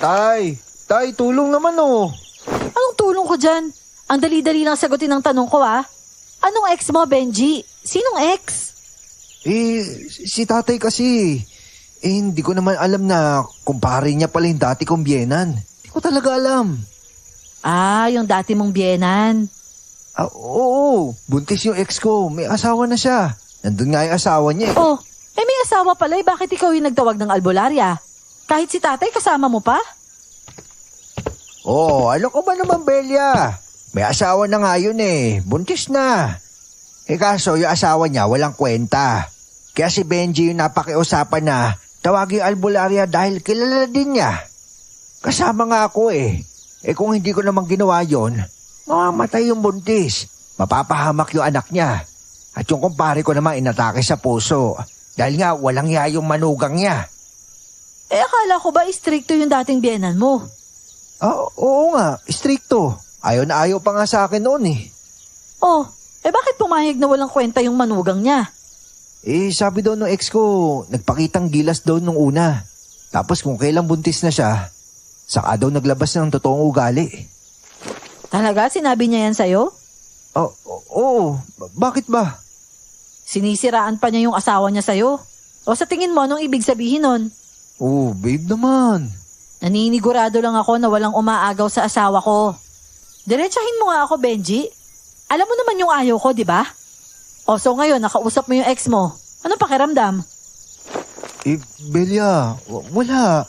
Tay, Tay, tulong naman oh. Anong tulong ko dyan? Ang dali-dali lang sagutin ang tanong ko ah. Anong ex mo, Benji? Sinong ex? Si tatay kasi. Hindi ko naman alam na kumpare niya pala yung dati kong biyenan. Hindi ko talaga alam. Ah, yung dati mong biyenan. Oo, buntis yung ex ko. May asawa na siya. Nandun nga yung asawa niya eh. Oh, may asawa pala eh. Bakit ikaw yung nagtawag ng albularya? Kahit si tatay kasama mo pa? Ano ko ba naman, Belia? May asawa na nga yun eh. Buntis na. Kaso yung asawa niya walang kwenta. Kaya si Benji yung napakiusapan na tawagin albularya dahil kilala din niya. Kasama nga ako eh. Kung hindi ko naman ginawa yon, mamamatay yung buntis. Mapapahamak yung anak niya. At yung kumpare ko naman inatake sa puso. Dahil nga walang iya yung manugang niya. Akala ko ba istrikto yung dating biyenan mo? Oo nga, stricto. Ayaw na ayaw pa nga sa akin noon eh. Oh, bakit pumayag na walang kwenta yung manugang niya? Sabi daw ng ex ko, nagpakitang gilas daw nung una. Tapos kung kailang buntis na siya, saka daw naglabas ng totoong ugali. Talaga? Sinabi niya yan sa'yo? Oo. Bakit ba? Sinisiraan pa niya yung asawa niya sa'yo? O sa tingin mo, anong ibig sabihin nun? Babe naman. Naninigurado lang ako na walang umaagaw sa asawa ko. Diretsahin mo nga ako, Benji. Alam mo naman yung ayaw ko, di ba? So ngayon, nakausap mo yung ex mo. Anong pakiramdam? Belia, wala.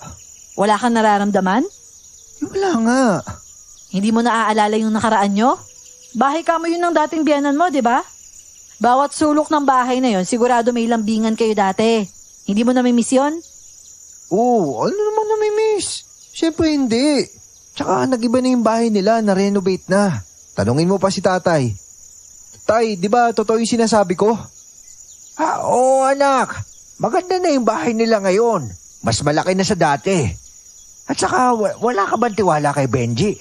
Wala kang nararamdaman? Wala nga. Hindi mo naaalala yung nakaraan nyo? Bahay ka mo yun ng dating biyanan mo, di ba? Bawat sulok ng bahay na yon, sigurado may lambingan kayo dati. Hindi mo namimiss yun? Ano naman namimiss? Siyempre hindi. Tsaka nag-iba na yung bahay nila, na-renovate na. Tanungin mo pa si tatay. Tay, di ba totoo yung sinasabi ko? Oo anak, maganda na yung bahay nila ngayon. Mas malaki na sa dati. At saka wala ka bang tiwala kay Benji?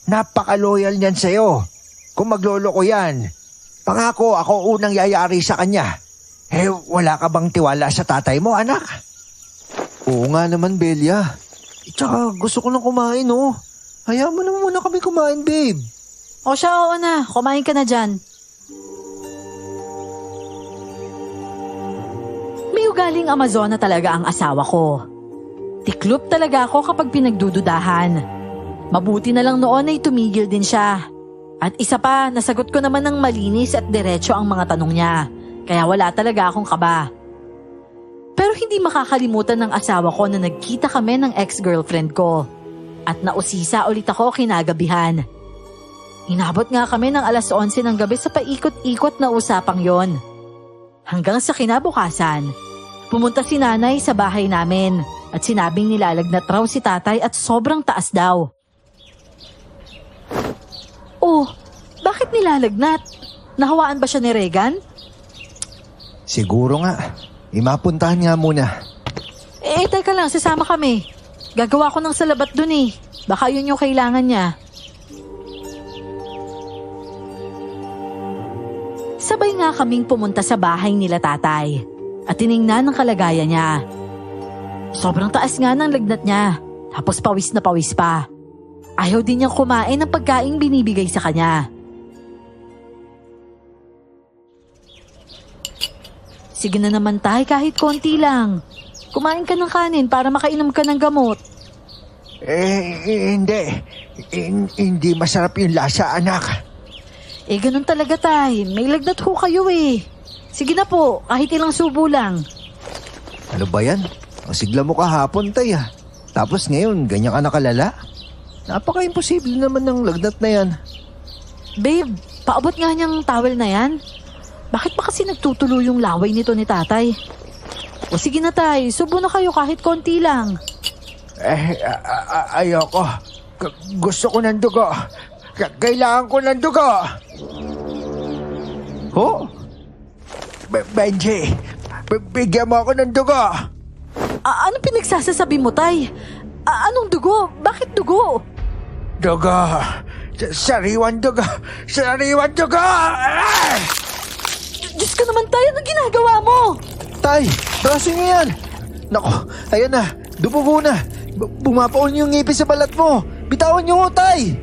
Napaka-loyal niyan sa'yo. Kung maglolo ko yan, pangako ako unang yayari sa kanya. Wala ka bang tiwala sa tatay mo, anak? Oo nga naman, Belia. Tsaka gusto ko lang kumain, oh. Hayaan mo naman muna kami kumain, babe. O siya, oo na. Kumain ka na dyan. May ugaling Amazona talaga ang asawa ko. Tiklop talaga ako kapag pinagdududahan. Mabuti na lang noon ay tumigil din siya. At isa pa, nasagot ko naman ng malinis at diretso ang mga tanong niya. Kaya wala talaga akong kaba. Pero hindi makakalimutan ng asawa ko na nagkita kami ng ex-girlfriend ko. At nausisa ulit ako kinagabihan. Inabot nga kami ng 11:00 ng gabi sa paikot-ikot na usapang yon. Hanggang sa kinabukasan, pumunta si nanay sa bahay namin at sinabing nilalagnat raw si tatay at sobrang taas daw. Oh, bakit nilalagnat? Nahawaan ba siya ni Regan? Siguro nga. Mapuntahan nga muna. Teka lang, sasama kami. Gagawa ko ng salabat dun eh. Baka yun yung kailangan niya. Sabay nga kaming pumunta sa bahay nila tatay at tiningnan ang kalagayan niya. Sobrang taas nga ng lagnat niya, tapos pawis na pawis pa. Ayaw din niyang kumain ng pagkaing binibigay sa kanya. Sige na naman tay, kahit konti lang. Kumain ka ng kanin para makainom ka ng gamot. Hindi masarap yung lasa, anak. Ganun talaga tay, may lagnat ho kayo eh. Sige na po, kahit ilang subo lang. Ano ba yan? Ang sigla mo kahapon, tay ah. Tapos ngayon, ganyan ka nakalala? Napaka-imposible naman ng lagnat na yan. Babe, paabot nga niyang towel na yan. Bakit ba kasi nagtutulo yung laway nito ni tatay? O sige na tay, subo na kayo kahit konti lang. Ayoko. Gusto ko ng dugo. Kailangan ko ng dugo. Benji, bigyan mo ako ng dugo. Anong pinagsasasabi mo tay? Anong dugo? Bakit dugo? Dugo. Sariwan dugo. Sariwan dugo. Diyos ko naman tayo, anong ginagawa mo? Tay, braso niyo yan. Nako, ayan na, dumugo na. Bumapaon yung ngipin sa balat mo. Bitawan niyo ho, tay!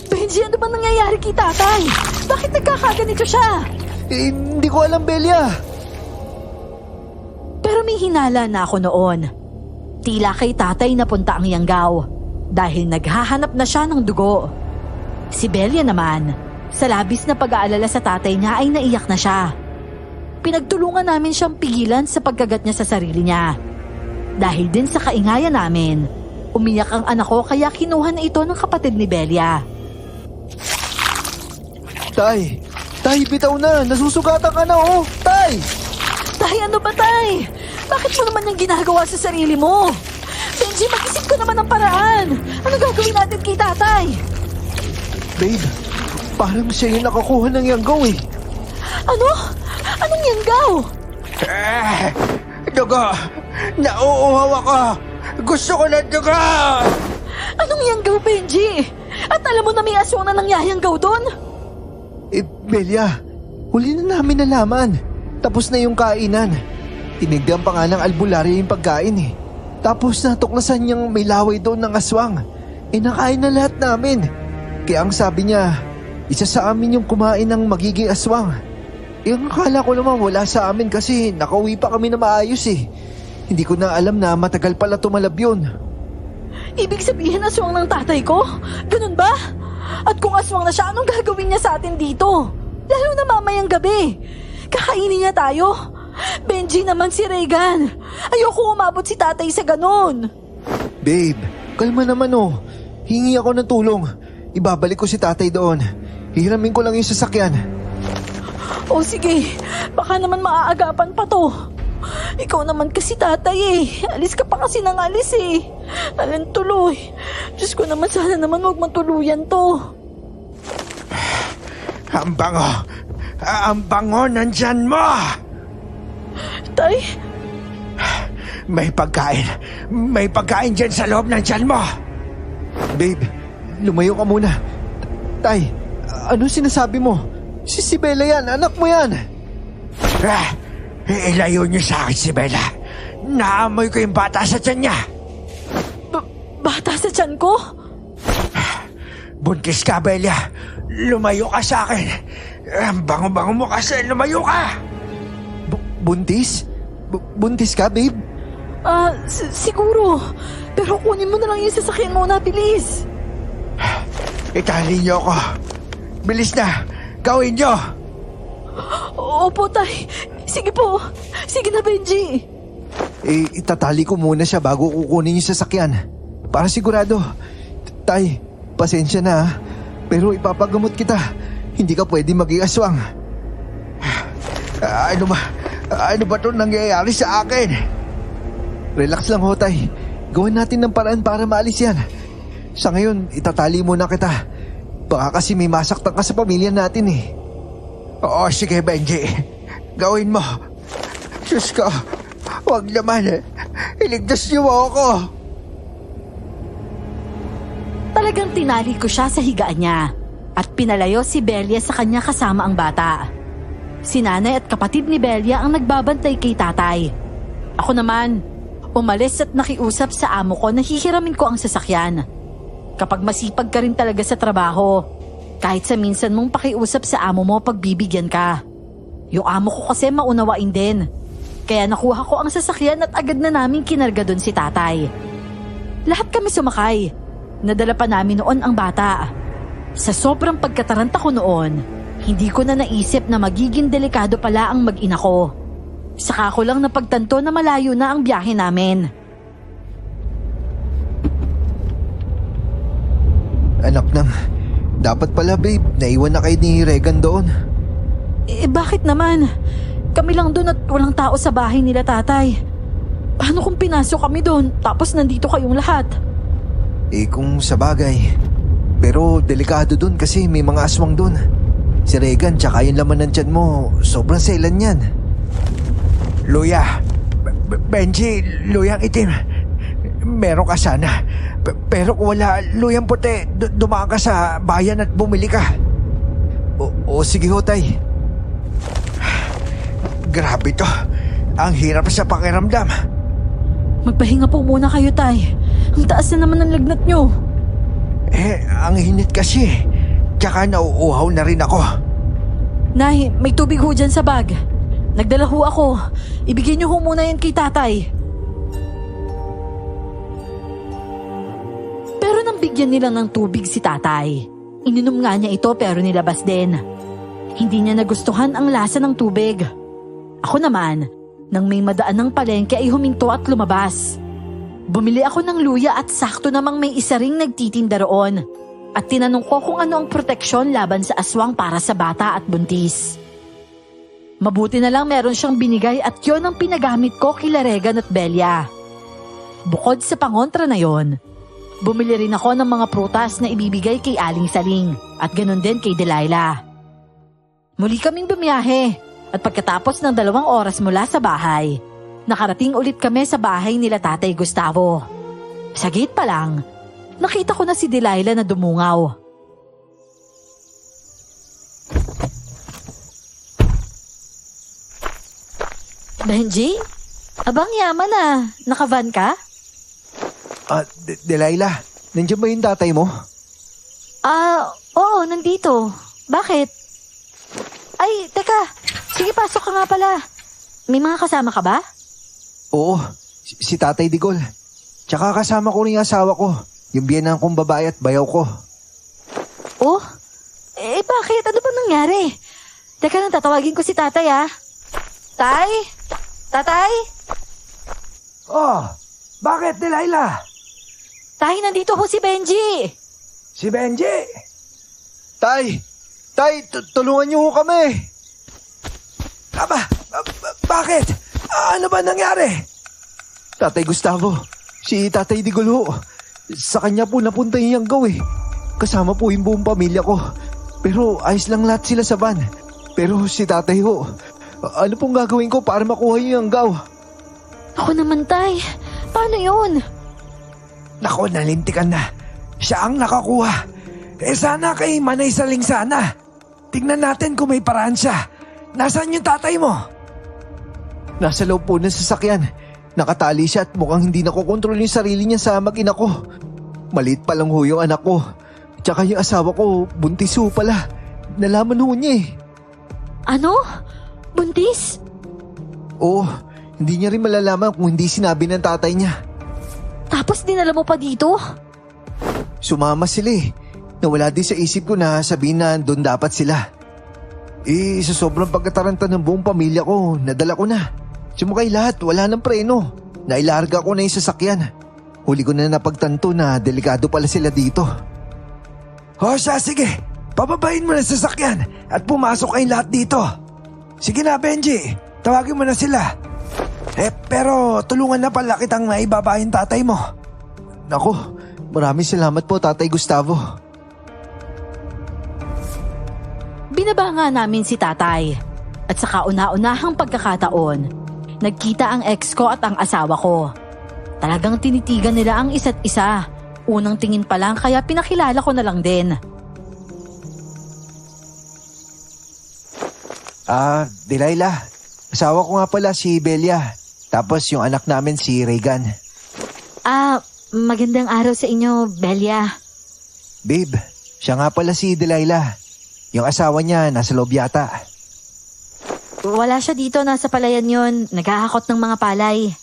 Benji, ano ba nangyayari kay tatay? Bakit nagkakaganito siya? Hindi ko alam, Belia. Pero may hinala na ako noon. Tila kay tatay napunta ang yanggaw dahil naghahanap na siya ng dugo. Si Belia naman, sa labis na pag-aalala sa tatay niya ay naiyak na siya. Pinagtulungan namin siyang pigilan sa pagkagat niya sa sarili niya. Dahil din sa kaingayan namin, umiyak ang anak ko kaya kinuha na ito ng kapatid ni Belia. Tay, bitaw na. Nasusugatan ka na, oh. Tay! Tay, ano ba, tay? Bakit mo naman yung ginagawa sa sarili mo? Benji, mag-isip ka naman ng paraan. Ano gagawin natin kay tatay? Babe, parang siya yung nakakuha ng yanggaw eh. Ano? Anong yanggaw? Dugo! Nauuhaw ako! Gusto ko ng dugo! Anong yanggaw, Benji? At alam mo na may aswang na nangyayanggaw doon? Belia, huli na namin nalaman. Tapos na yung kainan. Tinigdan pa nga ng albularyo yung pagkain eh. Tapos natuklasan niyang may laway doon ng aswang. Nakain na lahat namin. Kaya ang sabi niya, isa sa amin yung kumain ng magiging aswang. Ang akala ko naman wala sa amin kasi nakauwi pa kami na maayos eh. Hindi ko na alam na matagal pala tumalab yun. Ibig sabihin aswang ng tatay ko? Ganun ba? At kung aswang na siya, anong gagawin niya sa atin dito? Lalo na mamayang gabi. Kakainin niya tayo? Benji naman si Regan. Ayoko umabot si tatay sa ganun. Babe, kalma naman oh. Hingi ako ng tulong. Ibabalik ko si tatay doon. Hiramin ko lang yung sasakyan. O sige, baka naman maaagapan pa to. Ikaw naman kasi tatay eh. Alis ka pa kasi nang alis eh. Alin tuloy. Diyos ko naman, sana naman huwag matuluyan to. Ang bango! Ang bango ng tiyan mo! Tay? May pagkain. May pagkain dyan sa loob ng tiyan mo! Babe, lumayo ka muna. Tay, ano sinasabi mo? Si Bella yan, anak mo yan. Ilayo niyo sa akin si Bella. Naamoy ko yung bata sa tiyan niya. Bata sa tiyan ko? Buntis ka, Bella. Lumayo ka sa akin. Ang bango-bango mo kasi. Lumayo ka! Buntis? Buntis ka, babe? Siguro. Pero kunin mo na lang yung sasakyan mo na, bilis. Itali niyo ako. Bilis na. Gawin niyo. Opo, tay. Sige po. Sige na, Benji. Itatali ko muna siya bago kukunin yung sasakyan. Para sigurado. Tay, pasensya na ha. Pero ipapagamot kita. Hindi ka pwede maging aswang. Ano ba ito nangyayari sa akin? Relax lang ho, tay. Gawin natin ng paraan para maalis yan. Sa ngayon, itatali muna kita. Baka kasi may masaktan ka sa pamilya natin eh. Oo, sige, Benji. Gawin mo. Diyos ko, huwag naman. Iligtas niyo ako. Talagang tinali ko siya sa higaan niya at pinalayo si Belia sa kanya kasama ang bata. Si nanay at kapatid ni Belia ang nagbabantay kay tatay. Ako naman, umalis at nakiusap sa amo ko na hihiramin ko ang sasakyan. Kapag masipag ka rin talaga sa trabaho, kahit sa minsan mong pakiusap sa amo mo pagbibigyan ka. Yung amo ko kasi maunawain din. Kaya nakuha ko ang sasakyan at agad na namin kinarga doon si tatay. Lahat kami sumakay. Nadala pa namin noon ang bata. Sa sobrang pagkataranta ko noon, hindi ko na naisip na magiging delikado pala ang mag-ina ko. Saka ko lang napagtanto na malayo na ang biyahe namin. Anak nang, dapat pala babe, naiwan na kayo ni Regan doon. Bakit naman? Kami lang doon at walang tao sa bahay nila tatay. Paano kung pinasok kami doon tapos nandito kayong lahat? Kung sa bagay. Pero delikado doon kasi may mga aswang doon. Si Regan tsaka yung laman ng tiyan mo, sobrang selan yan. Luya. Benji, luyang itim. Meron ka sana. Pero kung wala, luyang puti, dumaan ka sa bayan at bumili ka. O sige ho, tay. Grabe to. Ang hirap sa pakiramdam. Magpahinga po muna kayo, tay. Ang taas na naman ng lagnat nyo. Ang init kasi. Tsaka nauuhaw na rin ako. Nay, may tubig ho dyan sa bag. Nagdala ho ako. Ibigay niyo ho muna yan kay tatay. Pero nang bigyan nila ng tubig si tatay, ininom nga niya ito pero nilabas din. Hindi niya nagustuhan ang lasa ng tubig. Ako naman, nang may madaan ng palengke ay huminto at lumabas. Bumili ako ng luya at sakto namang may isa ring nagtitinda roon. At tinanong ko kung ano ang proteksyon laban sa aswang para sa bata at buntis. Mabuti na lang meron siyang binigay at yun ang pinagamit ko kila Regan at Belia. Bukod sa pangontra na yon, bumili rin ako ng mga prutas na ibibigay kay Aling Saling at ganun din kay Delilah. Muli kaming bumiyahe at pagkatapos ng 2 oras mula sa bahay, nakarating ulit kami sa bahay nila Tatay Gustavo. Sa gate pa lang, nakita ko na si Delilah na dumungaw. Benji? Abang yaman ah. Naka-van ka? Delilah, nandiyan ba yung tatay mo? Oo, nandito. Bakit? Ay, teka. Sige, pasok ka nga pala. May mga kasama ka ba? Oo, si Tatay Digol. Tsaka kasama ko rin yung asawa ko. Yung biyenan kong babae at bayaw ko. Oh? Bakit? Ano ba nangyari? Teka lang, tatawagin ko si tatay ah. Tay? Tatay? Oh, bakit, Delilah? Tay, nandito ho si Benji. Si Benji? Tay, tulungan niyo ho kami. Bakit? Ano ba nangyari? Tatay Gustavo, si Tatay Digol ho. Sa kanya po napunta yung Yanggaw eh. Kasama po yung buong pamilya ko. Pero ayos lang lahat sila sa van. Pero si tatay ho, ano pong gagawin ko para makuha yung Yanggaw? Ako naman, Tay. Paano yun? Nako, nalintikan na. Siya ang nakakuha. Sana kay Manay Saling sana. Tignan natin kung may paraan siya. Nasaan yung tatay mo? Nasa loob po ng sasakyan. Nakatali siya at mukhang hindi nakokontrol yung sarili niya sa mag-ina ko. Maliit pa lang ho yung anak ko. Tsaka yung asawa ko, buntis ho pala. Nalaman ho niya eh. Ano? Buntis? Oo, hindi niya rin malalaman kung hindi sinabi ng tatay niya. Tapos dinala mo pa dito? Sumama sila eh. Nawala din sa isip ko na sabihin na doon dapat sila. Sa sobrang pagkataranta ng buong pamilya ko, nadala ko na. Sumakay lahat, wala ng preno. Nailarga ko na yung sasakyan. Huli ko na napagtanto na delikado pala sila dito. Sige. Pababain mo na sa sasakyan at pumasok kayong lahat dito. Sige na, Benji. Tawagin mo na sila. Pero tulungan na pala kitang maibaba yung tatay mo. Naku, maraming salamat po, Tatay Gustavo. Binaba nga namin si tatay. At sa kauna-unahang pagkakataon, nagkita ang ex ko at ang asawa ko. Talagang tinitigan nila ang isa't isa. Unang tingin pa lang kaya pinakilala ko na lang din. Delilah, asawa ko nga pala si Belia. Tapos yung anak namin si Regan. Magandang araw sa inyo, Belia. Babe, siya nga pala si Delilah. Yung asawa niya nasa loob yata. Wala siya dito, nasa palayan yon. Naghahakot ng mga palay.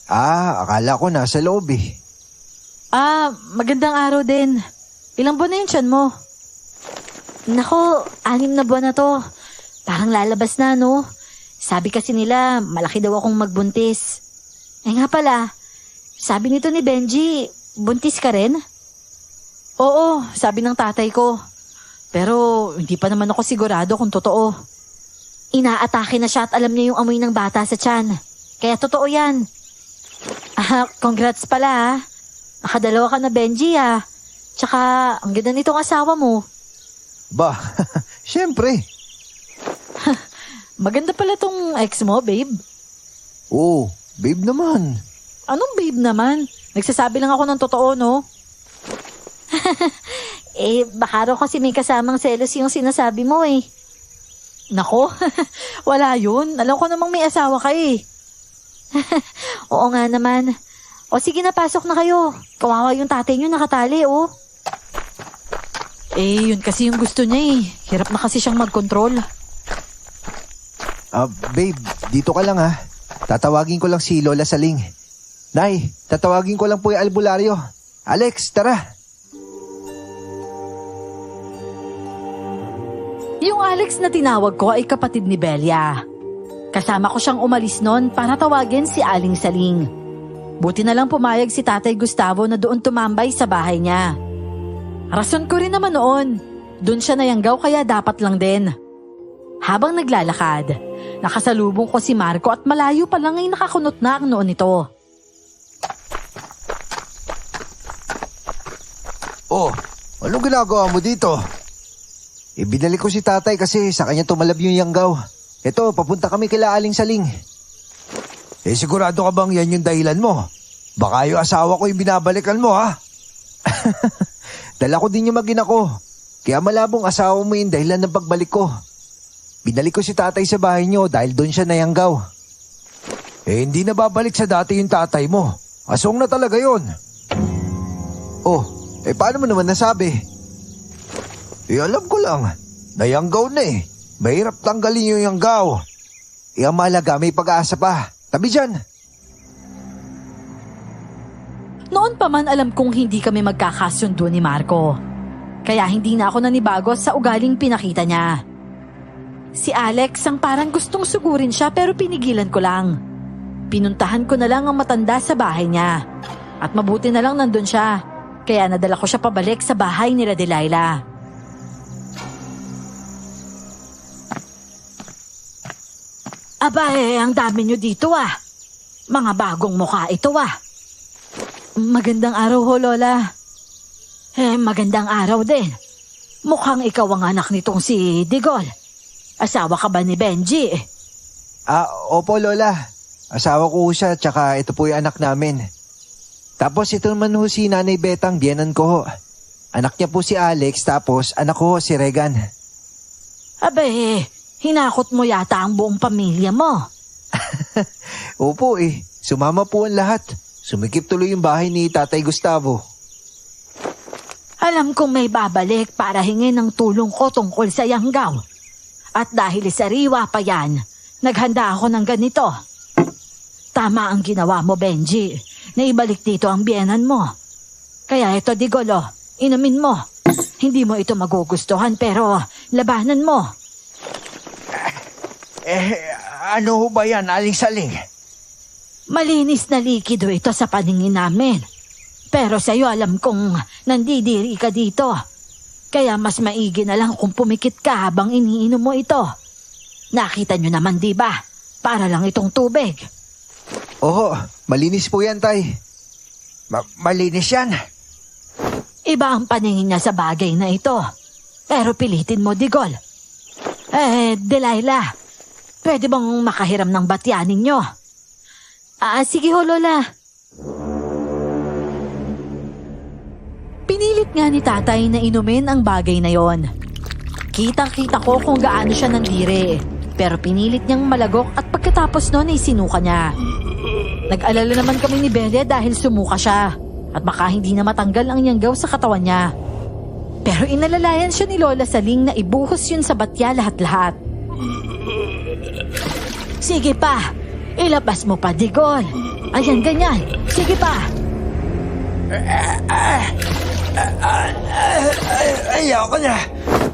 Akala ko nasa loob eh. Magandang araw din. Ilang buwan na yung tiyan mo? Nako, 6 na buwan na to. Parang lalabas na, no? Sabi kasi nila, malaki daw akong magbuntis. Nga pala, sabi nito ni Benji, buntis ka rin? Oo, sabi ng tatay ko. Pero hindi pa naman ako sigurado kung totoo. Inaatake na siya at alam niya yung amoy ng bata sa tiyan. Kaya totoo yan. Congrats pala. Nakadalawa ka na, Benji Tsaka, ang ganda nitong asawa mo. Ba, syempre. Maganda pala tong ex mo, babe. Oo, babe naman. Anong babe naman? Nagsasabi lang ako ng totoo, no? Baka raw kasi may kasamang selos yung sinasabi mo eh. Nako, wala yun. Alam ko namang may asawa ka eh. Oo nga naman. O sige na, pasok na kayo. Kawawa yung tatay nyo nakatali, oh. Yun kasi yung gusto niya eh. Hirap na kasi siyang mag-control. Babe, dito ka lang ha. Tatawagin ko lang si Lola Saling. Nay, tatawagin ko lang po yung albularyo. Alex, tara. Yung Alex na tinawag ko ay kapatid ni Belia. Kasama ko siyang umalis noon para tawagin si Aling Saling. Buti na lang pumayag si Tatay Gustavo na doon tumambay sa bahay niya. Rason ko rin naman noon. Doon siya nayanggaw kaya dapat lang din. Habang naglalakad, nakasalubong ko si Marco at malayo pa lang ay nakakunot na ang noon nito. Oh, anong ginagawa mo dito? Ibinalik ko si tatay kasi sa kanya tumalab yung yanggaw. Eto, papunta kami kila Aling Saling. Sigurado ka bang yan yung dahilan mo? Baka yung asawa ko yung binabalikan mo, ha? Dala ko din yung mag-ina ko. Kaya malabong asawa mo yung dahilan ng pagbalik ko. Binalik ko si tatay sa bahay niyo dahil doon siya nayanggaw. Hindi na babalik sa dati yung tatay mo. Asong na talaga yon. Oh, paano mo naman nasabi? Alam ko lang. Nayanggaw na eh. Mahirap tanggalin yung yanggaw. Ang mahalaga, may pag-aasa pa. Tabi dyan. Noon pa man alam kong hindi kami magkakasundo ni Marco. Kaya hindi na ako nanibago sa ugaling pinakita niya. Si Alex ang parang gustong sugurin siya pero pinigilan ko lang. Pinuntahan ko na lang ang matanda sa bahay niya. At mabuti na lang nandun siya. Kaya nadala ko siya pabalik sa bahay nila Delilah. Aba ang dami nyo dito ah. Mga bagong mukha ito ah. Magandang araw ho, Lola. Magandang araw din. Mukhang ikaw ang anak nitong si Digol. Asawa ka ba ni Benji? Opo Lola. Asawa ko siya, tsaka ito po yung anak namin. Tapos ito naman ho si Nanay Betang, biyenan ko ho. Anak niya po si Alex, tapos anak ko si Regan. Abe, hinakot mo yata ang buong pamilya mo. Opo sumama po ang lahat. Sumikip tuloy yung bahay ni Tatay Gustavo. Alam kong may babalik para hingin ng tulong ko tungkol sa yanggaw. At dahil sariwa pa yan, naghanda ako ng ganito. Tama ang ginawa mo, Benji, na ibalik dito ang biyenan mo. Kaya ito, Digolo, inumin mo. Hindi mo ito magugustuhan pero labanan mo. Ano ba yan, Aling Saling? Malinis na likido ito sa paningin namin. Pero sa'yo alam kong nandidiri ka dito. Kaya mas maigi na lang kung pumikit ka habang iniinom mo ito. Nakita nyo naman diba? Para lang itong tubig. Oo, malinis po yan, Tay. Malinis yan. Iba ang paningin niya sa bagay na ito. Pero pilitin mo, Digol. Delilah, pwede bang makahiram ng batyanin nyo? Sige ho, Lola. Pinilit nga ni tatay na inumin ang bagay na yon. Kitang-kita ko kung gaano siya nandire. Pero pinilit niyang malagok at pagkatapos noon ay sinuka niya. Nag-alala naman kami ni Belia dahil sumuka siya. At baka hindi na matanggal ang yanggaw sa katawan niya. Pero inalalayan siya ni Lola Saling na ibuhos yun sa batya lahat-lahat. Sige pa, ilabas mo pa, Digol. Ayan, ganyan. Sige pa. Ayoko na.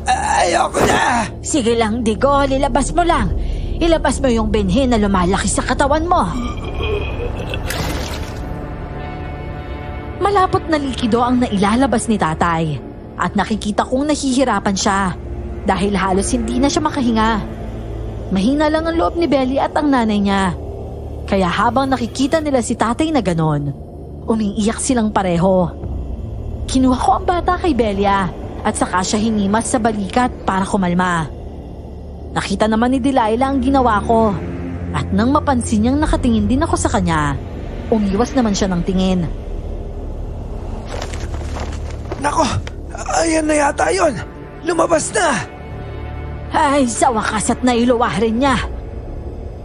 Ayoko na. Sige lang, Digol. Ilabas mo lang. Ilabas mo yung binhi na lumalaki sa katawan mo. Malapot na likido ang nailalabas ni tatay. At nakikita kong nahihirapan siya. Dahil halos hindi na siya makahinga. Mahina lang ang loob ni Belly at ang nanay niya. Kaya habang nakikita nila si tatay na ganon, umiiyak silang pareho. Kinuha ko ang bata kay Belia at saka siya hinimas sa balikat para kumalma. Nakita naman ni Delilah ang ginawa ko at nang mapansin niyang nakatingin din ako sa kanya, umiwas naman siya ng tingin. Nako, ayan na yata yun. Lumabas na. Ay, sa wakas at nailuwa rin niya.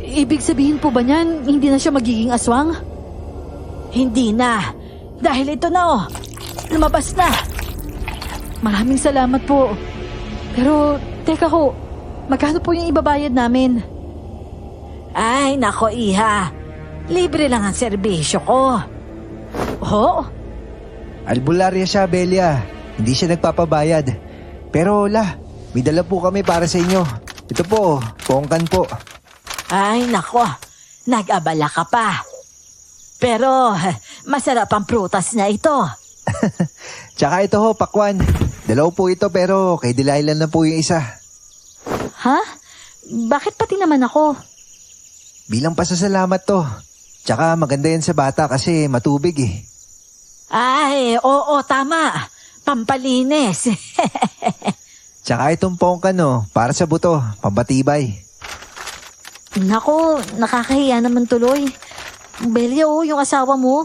Ibig sabihin po ba niyan, hindi na siya magiging aswang? Hindi na. Dahil ito na lumabas na. Maraming salamat po. Pero, teka ho, magkano po yung ibabayad namin? Ay, nako iha. Libre lang ang serbisyo ko. Ho? Albularya siya, Belia. Hindi siya nagpapabayad. Pero may dala po kami para sa inyo. Ito po, pongkan po. Ay, nako. Nag-abala ka pa. Pero, masarap ang prutas na ito. Tsaka ito ho, pakwan. Dalaw po ito pero kay Delilah na po yung isa. Ha? Bakit pati naman ako? Bilang pasasalamat to. Tsaka maganda yan sa bata kasi matubig eh. Ay, oo, tama. Pampalinis. Tsaka itong pongkan para sa buto, pampatibay. Nako, nakakahiya naman tuloy. Belia, yung asawa mo.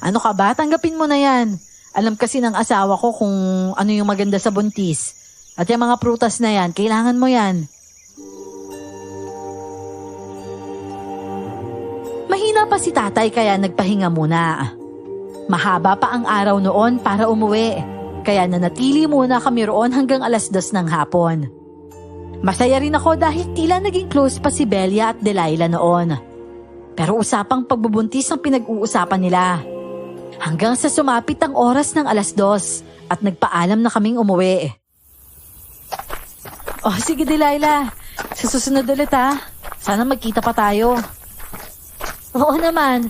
Ano ka ba? Tanggapin mo na yan. Alam kasi ng asawa ko kung ano yung maganda sa buntis. At yung mga prutas na yan, kailangan mo yan. Mahina pa si tatay kaya nagpahinga muna. Mahaba pa ang araw noon para umuwi. Kaya nanatili muna kami roon hanggang 2:00 ng hapon. Masaya rin ako dahil tila naging close pa si Belia at Delilah noon. Pero usapang pagbubuntis ang pinag-uusapan nila. Hanggang sa sumapit ang oras ng 2:00 at nagpaalam na kaming umuwi. Oh, sige Delilah. Sa susunod ulit ha. Sana magkita pa tayo. Oo naman.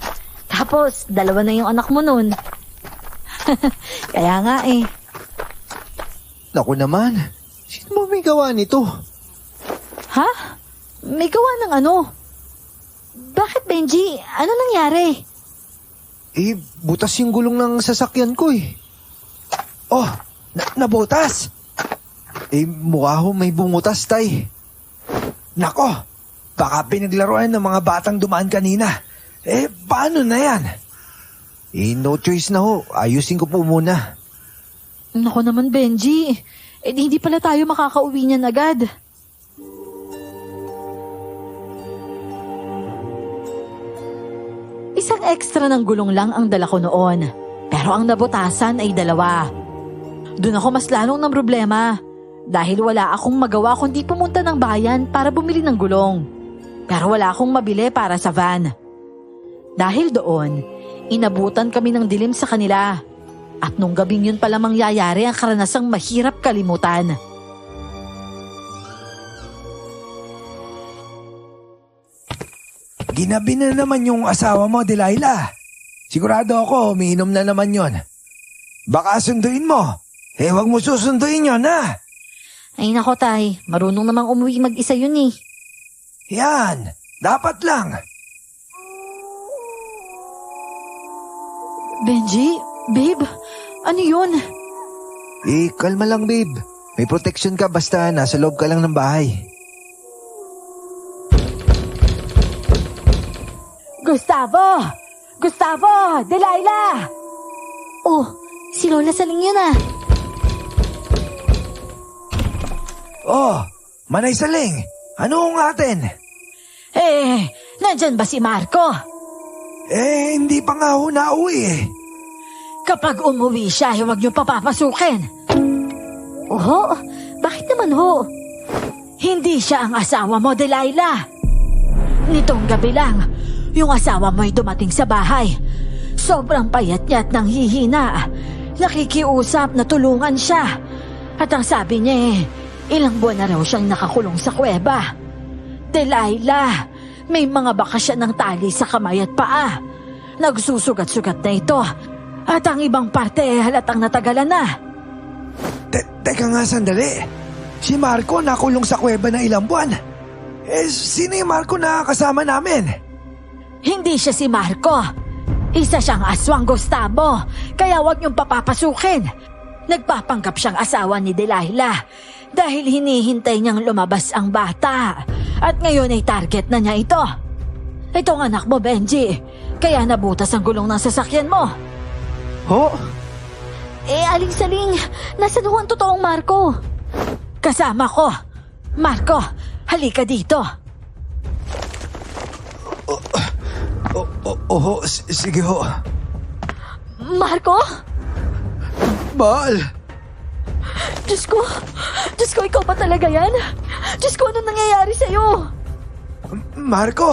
Tapos, 2 na yung anak mo nun. Kaya nga eh. Naku naman, sino mo may gawa nito? Ha? May gawa ng ano? Bakit, Benji? Ano nangyari? Butas yung gulong ng sasakyan ko eh. Oh, nabutas. Mukha ho may bumutas, tay. Nako, baka pinaglaruan ng mga batang dumaan kanina. Paano na yan? No choice na ho. Ayusin ko po muna. Nako naman Benji. Hindi pala tayo makakauwi niyan agad. Isang extra ng gulong lang ang dala ko noon. Pero ang nabutasan ay 2. Doon ako mas lalong ng problema. Dahil wala akong magawa kundi pumunta ng bayan para bumili ng gulong. Pero wala akong mabili para sa van. Dahil doon, inabutan kami ng dilim sa kanila. At nung gabing yun pala mangyayari ang karanasang mahirap kalimutan. Ginabi na naman yung asawa mo, Delilah. Sigurado ako, umiinom na naman yon. Baka sunduin mo. Wag mo susunduin yon, ha? Ay nako tay, marunong namang umuwi mag-isa yun eh. Yan, dapat lang. Benji, babe, ano yun? Kalma lang, babe. May protection ka basta nasa loob ka lang ng bahay. Gustavo! Gustavo! Delilah! Oh, si Lola Saling yun ah. Oh, Manay Saling, ano ang atin? Nandyan ba si Marco? Hindi pa nga ho nauwi eh. Kapag umuwi siya, huwag niyo papapasukin. Oh, bakit naman ho? Hindi siya ang asawa mo, Delilah. Nitong gabi lang, yung asawa mo'y dumating sa bahay. Sobrang payat niya at nanghihina. Nakikiusap na tulungan siya. At ang sabi niya ilang buwan na raw siyang nakakulong sa kuweba. Delilah, may mga baka siya ng tali sa kamay at paa. Nagsusugat-sugat na ito. At ang ibang parte halatang natagalan na. Teka nga sandali. Si Marco nakulong sa kuweba na ilang buwan. Sino yung Marco na kasama namin? Hindi siya si Marco. Isa siyang aswang Gustavo. Kaya huwag niyong papapasukin. Nagpapanggap siyang asawa ni Delilah dahil hinihintay niyang lumabas ang bata. At ngayon ay target na niya ito. Itong anak mo, Benji. Kaya nabutas ang gulong ng sasakyan mo. Ho? Aling Saling, nasaan ho ang totoong Marco? Kasama ko. Marco, halika dito. Sige ho. Marco? Mahal! Diyos ko, ikaw ba talaga yan? Diyos ko, ano nangyayari sa'yo? Marco!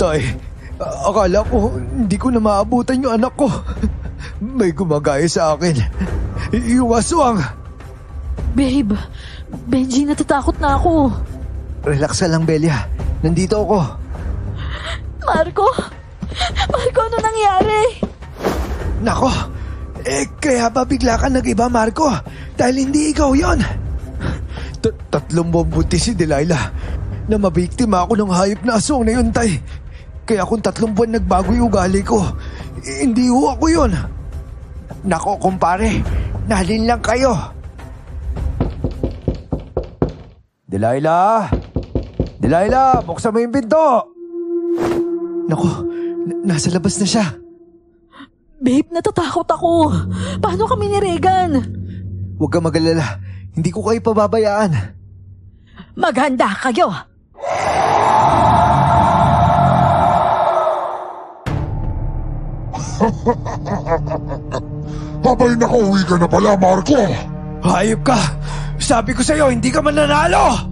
Tay, akala ko hindi ko na maabutan yung anak ko. May gumagaya sa akin. Yung aswang. Babe, Benji, natatakot na ako. Relax ka lang, Belia. Nandito ako. Marco, ano nangyari? Nako, kaya ba bigla ka nag-iba, Marco? Dahil hindi ikaw yon. 3 buwang buntis si Delilah na mabiktima ako ng hayop na aswang na yun, Tay. Kaya kung 3 buwan nagbago yung ugali ko, hindi ho ako yun. Nako, kumpare, nahalin lang kayo. Delilah! Delilah, buksan mo yung pinto! Nako, nasa labas na siya. Babe, natatakot ako. Paano kami ni Regan? Huwag kang mag-alala. Hindi ko kayo pababayaan. Maghanda kayo. Abay, nakauwi ka na pala, Marco. Hayop ka! Sabi ko sa'yo, hindi ka mananalo!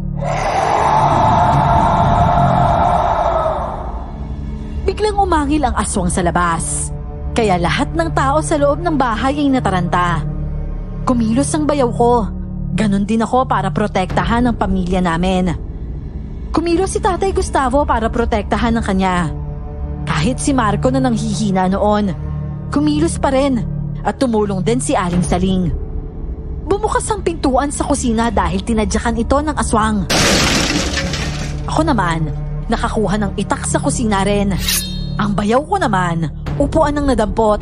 Biglang umangil ang aswang sa labas. Kaya lahat ng tao sa loob ng bahay ay nataranta. Kumilos ang bayaw ko. Ganon din ako para protektahan ang pamilya namin. Kumilos si Tatay Gustavo para protektahan ang kanya. Kahit si Marco na nanghihina noon, kumilos pa rin at tumulong din si Aling Saling. Bumukas ang pintuan sa kusina dahil tinadyakan ito ng aswang. Ako naman, nakakuha ng itak sa kusina rin. Ang bayaw ko naman, upuan ng nadampot.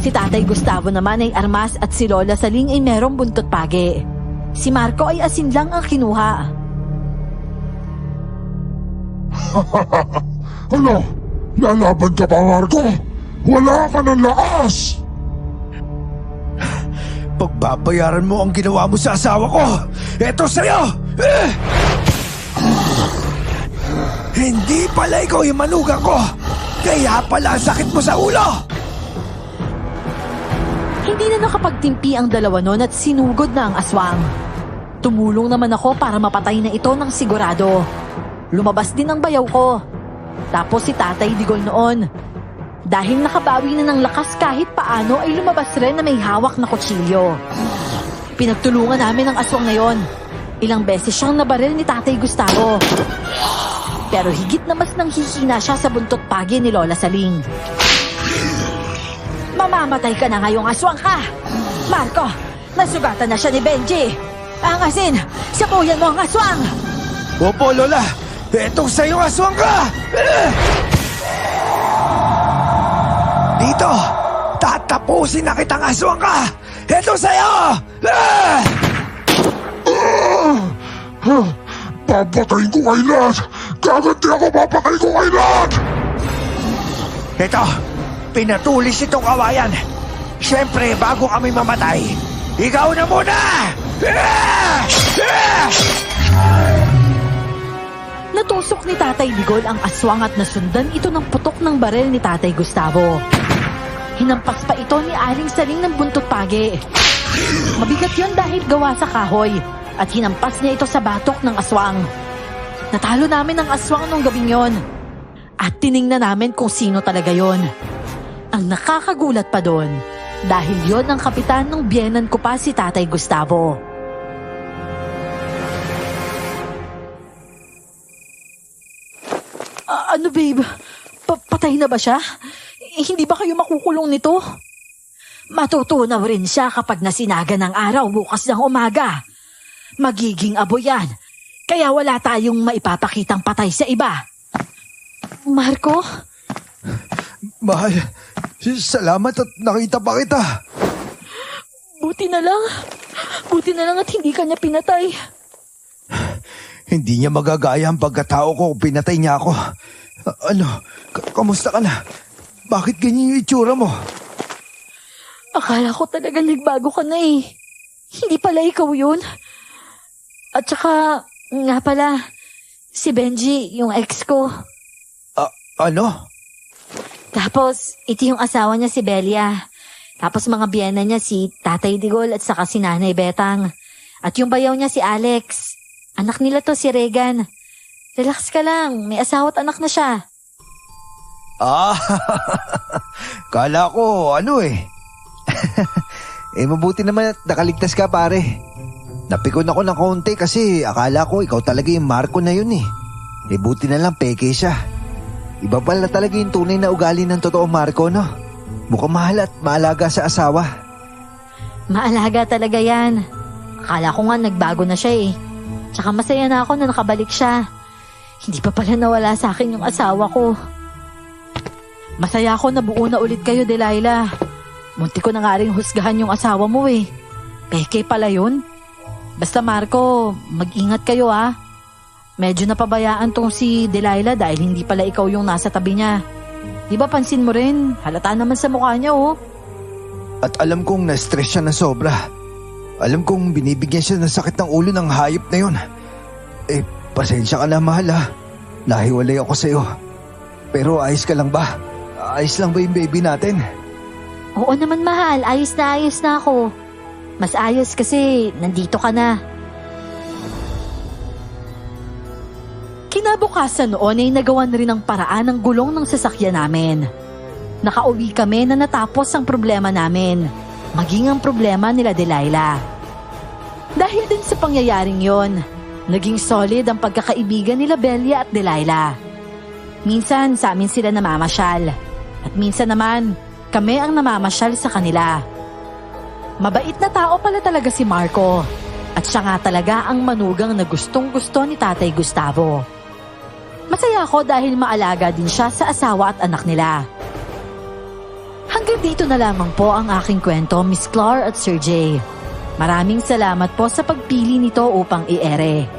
Si Tatay Gustavo naman ay armas at si Lola Saling ay merong buntot pagi. Si Marco ay asin lang ang kinuha. Ano? Lalaban ka pa, Marco? Wala ka ng lakas! Pagbabayaran mo ang ginawa mo sa asawa ko! Eto sa'yo! Hindi pala ikaw yung manugang ko! Kaya pala ang sakit mo sa ulo! Hindi na nakapagtimpi ang dalawa nun at sinugod na ang aswang. Tumulong naman ako para mapatay na ito ng sigurado. Lumabas din ang bayaw ko. Tapos si Tatay Digol noon. Dahil nakabawi na ng lakas kahit paano ay lumabas rin na may hawak na kutsilyo. Pinagtulungan namin ang aswang na yon. Ilang beses siyang nabaril ni Tatay Gustavo. Pero higit na mas nanghihina siya sa buntot pagi ni Lola Saling. Mamamatay ka na ngayong aswang ka! Marco, nasugatan na siya ni Benji! Angasin! Sabuyan mo ang aswang! Opo, Lola! Etong sa'yo aswang ka! Dito! Tatapusin na kitang aswang ka! Eto sa'yo! Papatayin ko kay lahat! Gaganti ako, papatayin ko kay lahat! Ito, pinatulis itong kawayan. Siyempre, bago kami mamatay, ikaw na muna! Natusok ni Tatay Digol ang aswang at nasundan ito ng putok ng baril ni Tatay Gustavo. Hinampas pa ito ni Aling Saling ng buntot pagi. Mabigat yun dahil gawa sa kahoy at hinampas niya ito sa batok ng aswang. Natalo namin ang aswang nung gabing yon at tiningnan namin kung sino talaga yon. Ang nakakagulat pa doon dahil yon ang kapitan ng biyenan ko pa, si Tatay Gustavo. Ano babe? Patay na ba siya? Hindi ba kayo makukulong nito? Matutunaw rin siya kapag nasinaga ng araw bukas ng umaga. Magiging abo yan. Kaya wala tayong maipapakitang patay sa iba. Marco? Mahal, salamat at nakita pa kita. Buti na lang at hindi ka niya pinatay. Hindi niya magagaya ang pagkatao ko kung pinatay niya ako. Kamusta ka na? Bakit ganyan yung itsura mo? Akala ko talaga nagbago ka na eh. Hindi pala ikaw yun. At saka, nga pala, si Benji, yung ex ko. Ano? Tapos, ito yung asawa niya si Belia. Tapos mga biyena niya si Tatay Digol at saka si Nanay Betang. At yung bayaw niya si Alex. Anak nila to si Regan. Relax ka lang, may asawa at anak na siya. Ah, kala ko Mabuti naman at nakaligtas ka pare. Napikon ako ng konti kasi akala ko ikaw talaga yung Marco na yun eh. Buti na lang peke siya. Iba pala talaga yung tunay na ugali ng totoo Marco, no? Mukhang mahal at maalaga sa asawa. Maalaga talaga yan. Akala ko nga nagbago na siya eh. Tsaka masaya na ako na nakabalik siya. Hindi pa pala nawala sa akin yung asawa ko. Masaya ako na buo na ulit kayo, Delilah. Munti ko na nga rin husgahan yung asawa mo eh. Peke pala yun. Basta Marco, mag-ingat kayo ah. Medyo napabayaan tong si Delilah dahil hindi pala ikaw yung nasa tabi niya. Di ba pansin mo rin? Halata naman sa mukha niya oh. At alam kong na-stress siya na sobra. Alam kong binibigyan siya ng sakit ng ulo ng hayop na yun. Pasensya ka na mahal ha. Nahiwalay ako sa'yo. Pero ayos ka lang ba? Ayos lang ba yung baby natin? Oo naman mahal, ayos na ako. Mas ayos kasi nandito ka na. Kinabukasan noon ay nagawan rin ang paraan ng gulong ng sasakyan namin. Nakauwi kami na natapos ang problema namin, maging ang problema nila Delilah. Dahil din sa pangyayaring yon, naging solid ang pagkakaibigan nila Belia at Delilah. Minsan sa amin sila namamasyal, at minsan naman kami ang namamasyal sa kanila. Mabait na tao pala talaga si Marco, at siya nga talaga ang manugang na gustong-gusto ni Tatay Gustavo. Masaya ako dahil maalaga din siya sa asawa at anak nila. Hanggang dito na lamang po ang aking kwento, Miss Clar at Sir Jay. Maraming salamat po sa pagpili nito upang i-ere.